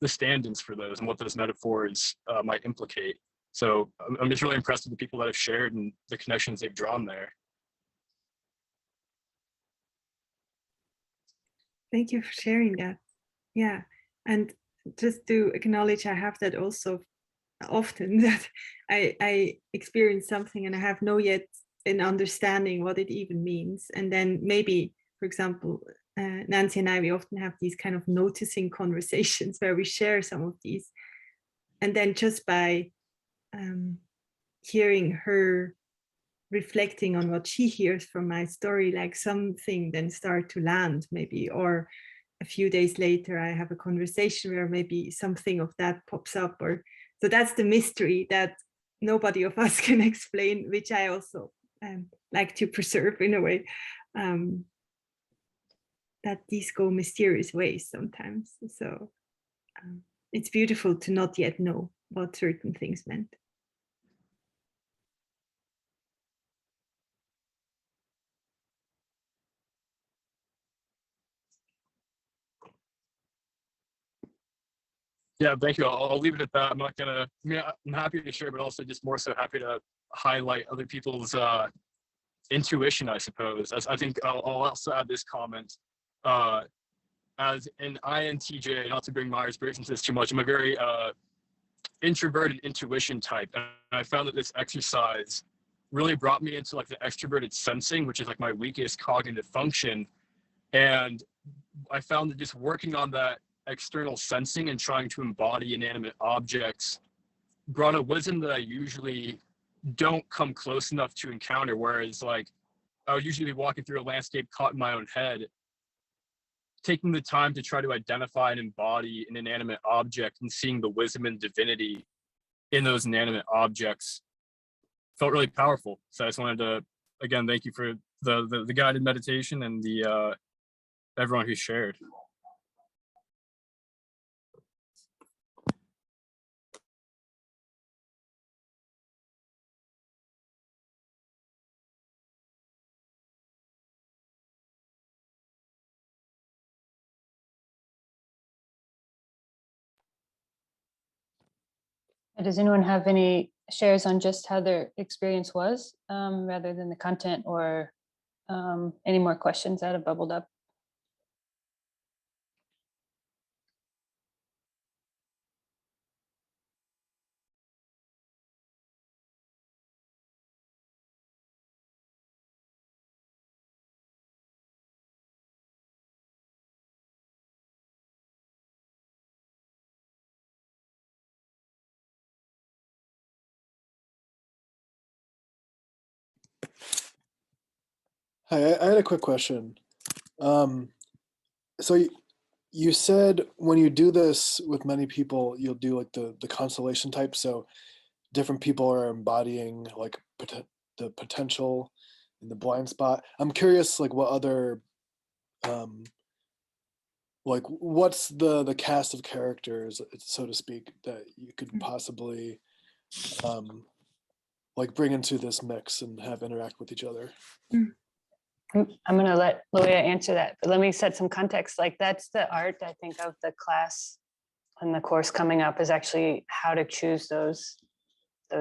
the stand-ins for those and what those metaphors might implicate. So I'm just really impressed with the people that have shared and the connections they've drawn there.
Thank you for sharing that. Yeah, and just to acknowledge, I have that also often, that I experience something and I have no yet an understanding what it even means. And then maybe, for example, Nancy and I, we often have these kind of noticing conversations where we share some of these. And then just by hearing her reflecting on what she hears from my story, like something then start to land maybe, or a few days later I have a conversation where maybe something of that pops up. Or so that's the mystery that nobody of us can explain, which I also like to preserve in a way, that these go mysterious ways sometimes. So it's beautiful to not yet know what certain things meant.
Yeah, thank you. I'll leave it at that. I'm not gonna. I mean, I'm happy to share, but also just more so happy to highlight other people's intuition, I suppose. As I think I'll also add this comment. As an INTJ, not to bring Myers-Briggs into this too much, I'm a very introverted intuition type, and I found that this exercise really brought me into like the extroverted sensing, which is like my weakest cognitive function. And I found that just working on that external sensing and trying to embody inanimate objects brought a wisdom that I usually don't come close enough to encounter. Whereas like I would usually be walking through a landscape caught in my own head, taking the time to try to identify and embody an inanimate object and seeing the wisdom and divinity in those inanimate objects felt really powerful. So I just wanted to, again, thank you for the guided meditation and the everyone who shared.
Does anyone have any shares on just how their experience was, rather than the content, or any more questions that have bubbled up?
Hi, I had a quick question. So you said when you do this with many people, you'll do like the constellation type. So different people are embodying like the potential in the blind spot. I'm curious, like what other, like what's the cast of characters, so to speak, that you could possibly like bring into this mix and have interact with each other?
I'm going to let Luea answer that, but let me set some context. Like that's the art, I think, of the class and the course coming up, is actually how to choose those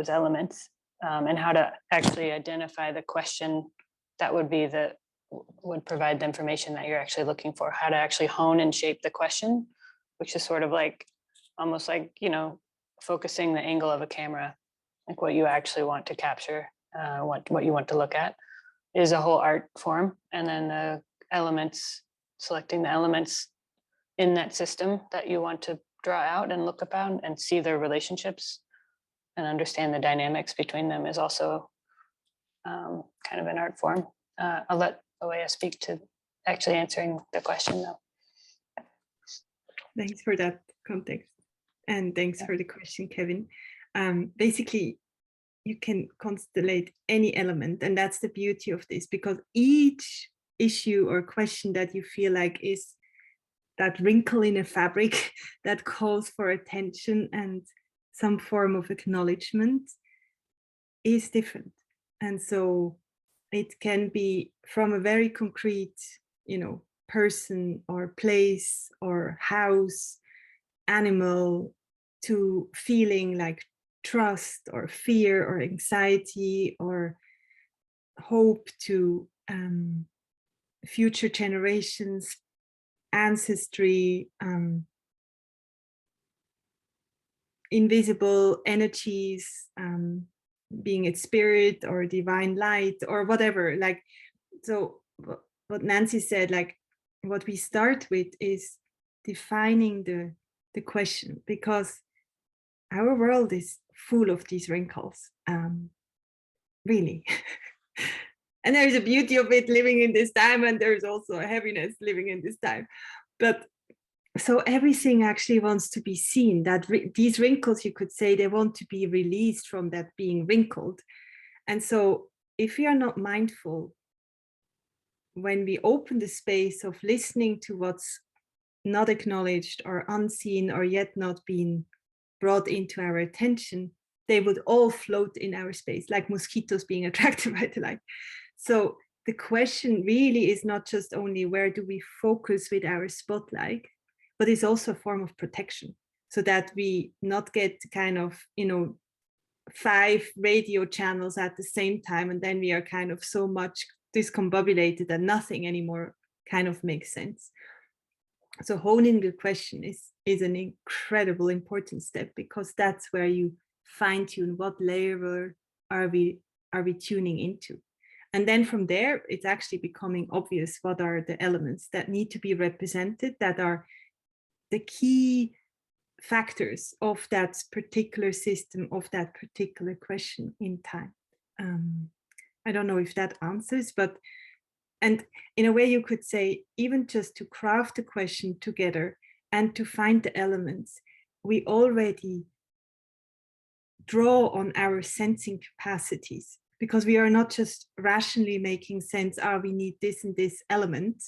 elements, and how to actually identify the question that would provide the information that you're actually looking for, how to actually hone and shape the question, which is sort of like almost like, focusing the angle of a camera, like what you actually want to capture, what you want to look at, is a whole art form. And then the elements, selecting the elements in that system that you want to draw out and look about and see their relationships and understand the dynamics between them, is also kind of an art form. I'll let Luea speak to actually answering the question though.
Thanks for that context. And thanks for the question, Kevin. Basically, you can constellate any element, and that's the beauty of this, because each issue or question that you feel like is that wrinkle in a fabric that calls for attention and some form of acknowledgement, is different. And so it can be from a very concrete, person or place or house, animal, to feeling like trust or fear or anxiety or hope, to future generations, ancestry, invisible energies, being it spirit or divine light or whatever. Like, so what Nancy said, like what we start with is defining the question, because our world is full of these wrinkles, really. And there's a beauty of it living in this time, and there's also a heaviness living in this time. But so everything actually wants to be seen, that these wrinkles, you could say, they want to be released from that being wrinkled. And so if we are not mindful, when we open the space of listening to what's not acknowledged or unseen or yet not being brought into our attention, they would all float in our space, like mosquitoes being attracted by the light. So the question really is not just only where do we focus with our spotlight, but it's also a form of protection, so that we not get kind of, 5 radio channels at the same time, and then we are kind of so much discombobulated that nothing anymore kind of makes sense. So honing the question is an incredible important step, because that's where you fine tune what layer are we tuning into. And then from there, it's actually becoming obvious what are the elements that need to be represented, that are the key factors of that particular system, of that particular question in time. I don't know if that answers, but, and in a way you could say, even just to craft the question together and to find the elements, we already draw on our sensing capacities, because we are not just rationally making sense, we need this and this element,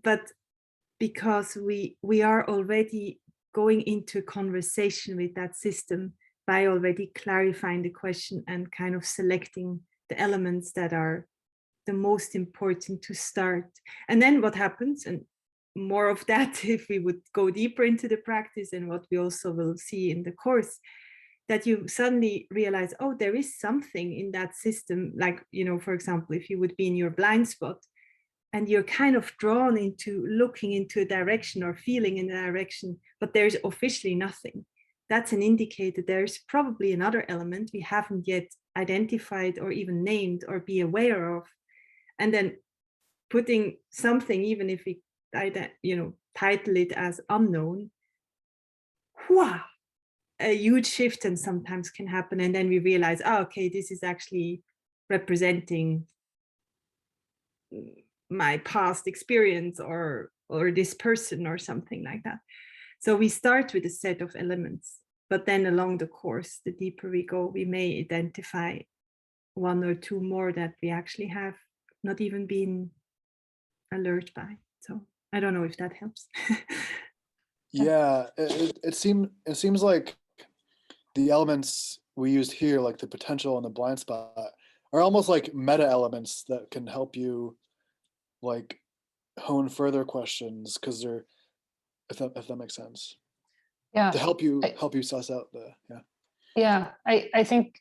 but because we are already going into a conversation with that system by already clarifying the question and kind of selecting the elements that are the most important to start. And then what happens, and more of that if we would go deeper into the practice, and what we also will see in the course, that you suddenly realize, oh, there is something in that system, like, for example, if you would be in your blind spot and you're kind of drawn into looking into a direction or feeling in a direction, but there's officially nothing. That's an indicator there's probably another element we haven't yet identified or even named or be aware of. And then putting something, even if we title it as unknown, wow, a huge shift and sometimes can happen. And then we realize, okay, this is actually representing my past experience or this person or something like that. So we start with a set of elements, but then along the course, the deeper we go, we may identify 1 or 2 more that we actually have not even been alert by. So I don't know if that helps.
Yeah, it seems like the elements we used here, like the potential and the blind spot, are almost like meta elements that can help you like hone further questions, because they're, if that makes sense.
Yeah.
To help you suss out the
Yeah, I think,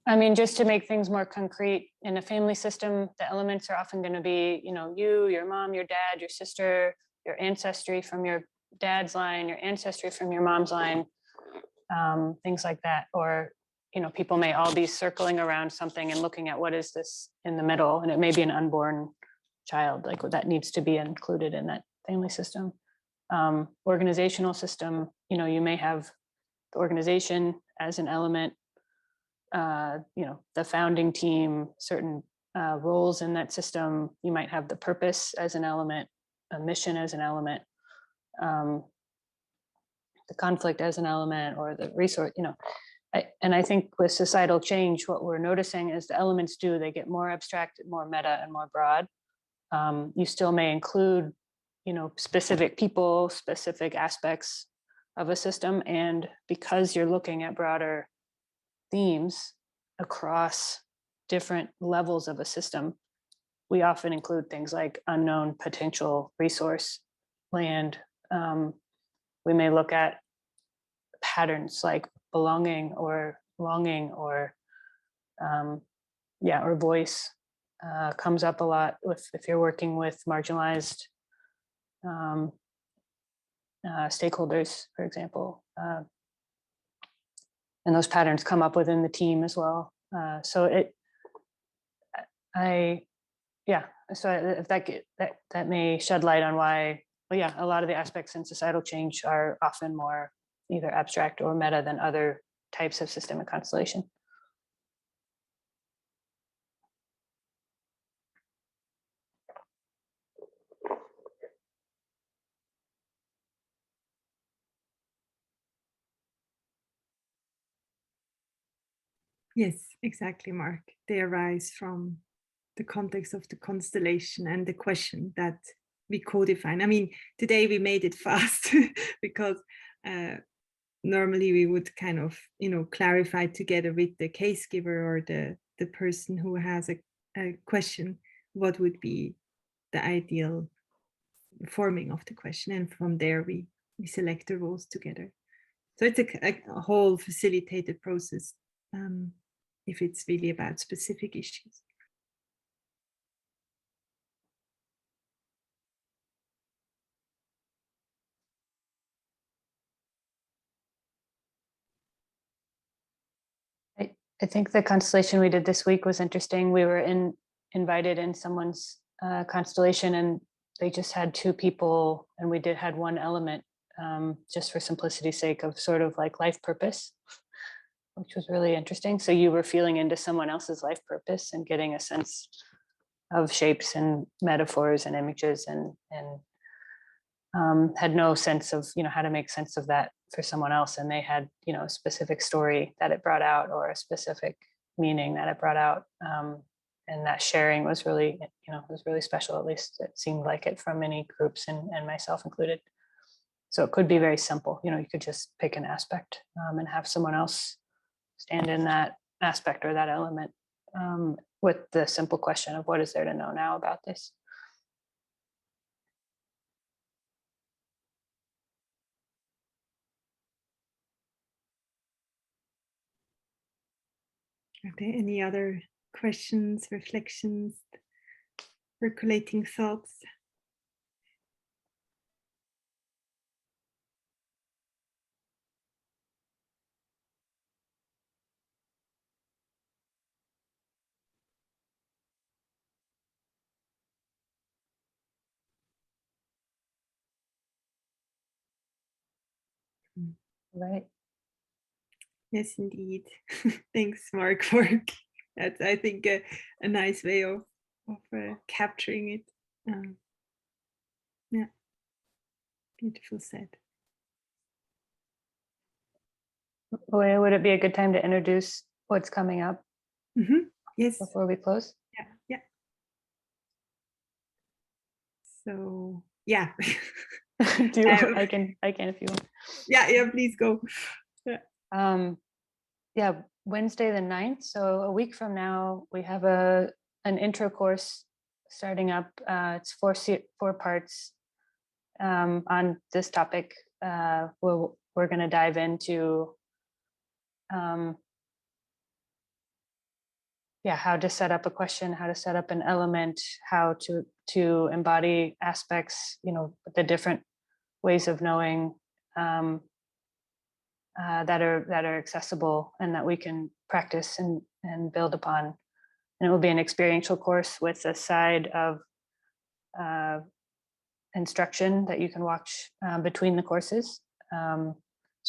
I mean, just to make things more concrete, in a family system, the elements are often going to be, you, your mom, your dad, your sister, your ancestry from your dad's line, your ancestry from your mom's line, things like that. Or, people may all be circling around something and looking at what is this in the middle, and it may be an unborn child, like that needs to be included in that family system. Organizational system, you may have the organization as an element, the founding team, certain roles in that system. You might have the purpose as an element, a mission as an element, the conflict as an element, or the resource, and I think with societal change, what we're noticing is the elements they get more abstract, more meta, and more broad. You still may include, specific people, specific aspects of a system. And because you're looking at broader themes across different levels of a system, we often include things like unknown potential resource, land. We may look at patterns like belonging or longing or or voice. Comes up a lot if you're working with marginalized stakeholders, for example. And those patterns come up within the team as well. So if that may shed light on why, a lot of the aspects in societal change are often more either abstract or meta than other types of systemic constellation.
Yes, exactly, Mark. They arise from the context of the constellation and the question that we co-define. I mean, today we made it fast because normally we would kind of, clarify together with the case giver or the person who has a question, what would be the ideal forming of the question. And from there, we select the roles together. So it's a whole facilitated process if it's really about specific issues.
I think the constellation we did this week was interesting. We were invited in someone's constellation, and they just had 2 people, and we had one element, just for simplicity's sake, of sort of like life purpose, which was really interesting. So you were feeling into someone else's life purpose and getting a sense of shapes and metaphors and images, and had no sense of how to make sense of that for someone else, and they had a specific story that it brought out or a specific meaning that it brought out, and that sharing was really was really special. At least it seemed like it from many groups, and myself included. So it could be very simple. You could just pick an aspect and have someone else stand in that aspect or that element with the simple question of what is there to know now about this.
Are there any other questions, reflections, percolating thoughts?
Right.
Yes, indeed. Thanks, Mark, for that's, I think, a nice way of capturing it. Yeah, beautiful said.
Would it be a good time to introduce what's coming up
Yes.
before we close?
Yeah. So yeah.
I can if you want.
Yeah, please go.
Wednesday the 9th, so a week from now, we have an intro course starting up. It's 4 parts on this topic. We're going to dive into how to set up a question, how to set up an element, how to embody aspects, the different ways of knowing that are accessible and that we can practice and build upon. And it will be an experiential course with a side of instruction that you can watch between the courses. So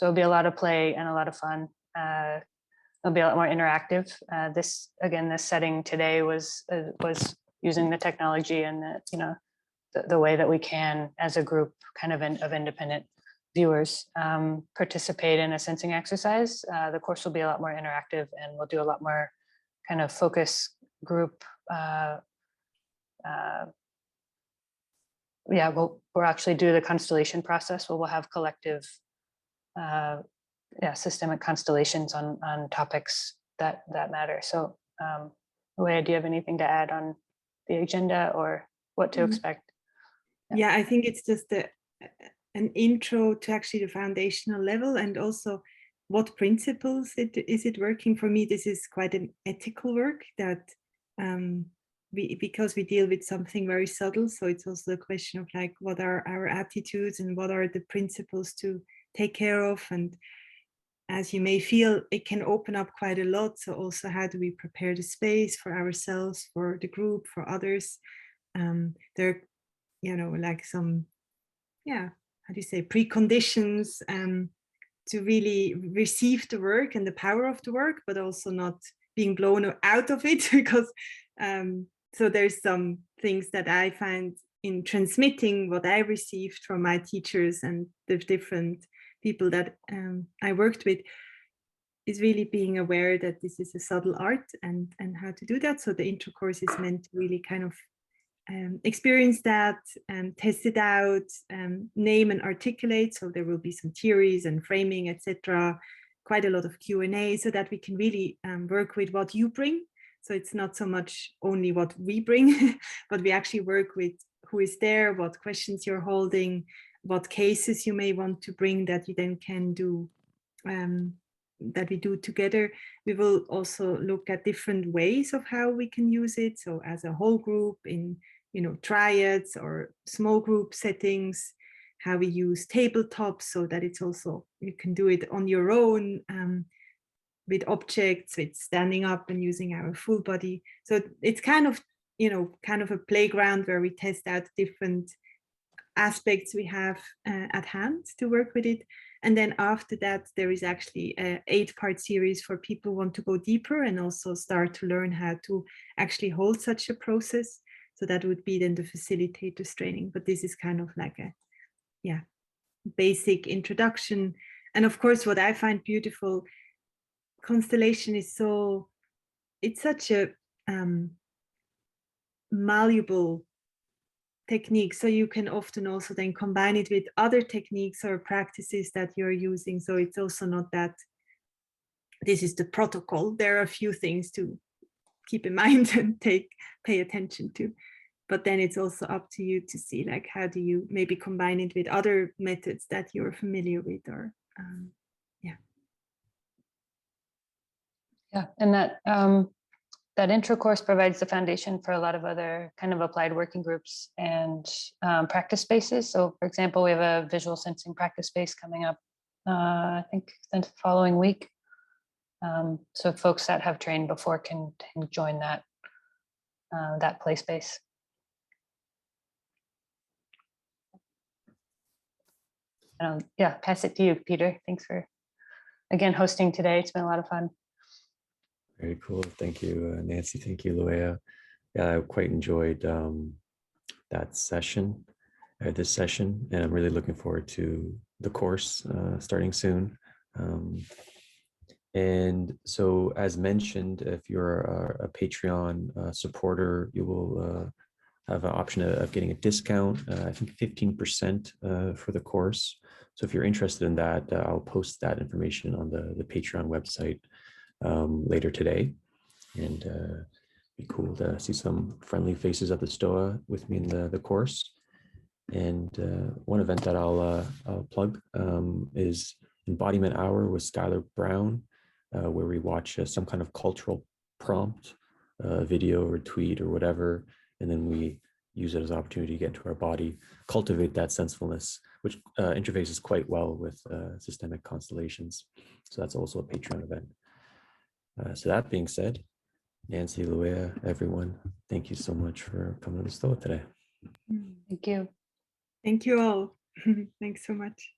it'll be a lot of play and a lot of fun. It'll be a lot more interactive. This setting today was using the technology and the way that we can, as a group, kind of independent viewers, participate in a sensing exercise. The course will be a lot more interactive, and we'll do a lot more kind of focus group. We'll actually do the constellation process where we'll have collective systemic constellations on topics that matter. So Luea, do you have anything to add on the agenda or what to expect?
Yeah, I think it's just an intro to actually the foundational level, and also what principles is it working. For me, this is quite an ethical work that because we deal with something very subtle, so it's also a question of like, what are our attitudes and what are the principles to take care of. And as you may feel, it can open up quite a lot. So also, how do we prepare the space for ourselves, for the group, for others? There are, like some, how do you say, preconditions to really receive the work and the power of the work, but also not being blown out of it, because so there's some things that I find in transmitting what I received from my teachers and the different people that I worked with, is really being aware that this is a subtle art and how to do that. So the intro course is meant to really kind of experience that and test it out, name and articulate. So there will be some theories and framing, etc. Quite a lot of Q&A, so that we can really work with what you bring. So it's not so much only what we bring, but we actually work with who is there, what questions you're holding, what cases you may want to bring that you then can do, that we do together. We will also look at different ways of how we can use it. So as a whole group, in triads or small group settings, how we use tabletops so that it's also, you can do it on your own with objects, with standing up and using our full body. So it's kind of a playground where we test out different aspects we have at hand to work with it. And then after that, there is actually an 8-part series for people who want to go deeper and also start to learn how to actually hold such a process. So that would be then the facilitators training. But this is kind of like a basic introduction. And of course, what I find beautiful, constellation is it's such a malleable technique. So you can often also then combine it with other techniques or practices that you're using. So it's also not that this is the protocol. There are a few things to keep in mind and pay attention to. But then it's also up to you to see, like, how do you maybe combine it with other methods that you're familiar with, or
and that intro course provides the foundation for a lot of other kind of applied working groups and practice spaces. So for example, we have a visual sensing practice space coming up, I think the following week. So folks that have trained before can join that play space. Pass it to you, Peter. Thanks for, again, hosting today. It's been a lot of fun.
Very cool. Thank you, Nancy. Thank you, Luea. Yeah, I quite enjoyed that session, this session, and I'm really looking forward to the course starting soon. And so, as mentioned, if you're a Patreon supporter, you will have an option of getting a discount, I think 15% for the course. So if you're interested in that, I'll post that information on the Patreon website later today. And be cool to see some friendly faces at the Stoa with me in the course. And one event that I'll plug is Embodiment Hour with Skylar Brown, where we watch some kind of cultural prompt, video or tweet or whatever, and then we use it as an opportunity to get into our body, cultivate that sensefulness, which interfaces quite well with systemic constellations. So that's also a Patreon event. So that being said, Nancy, Luea, everyone, thank you so much for coming to the Stoa today.
Thank you.
Thank you all. Thanks so much.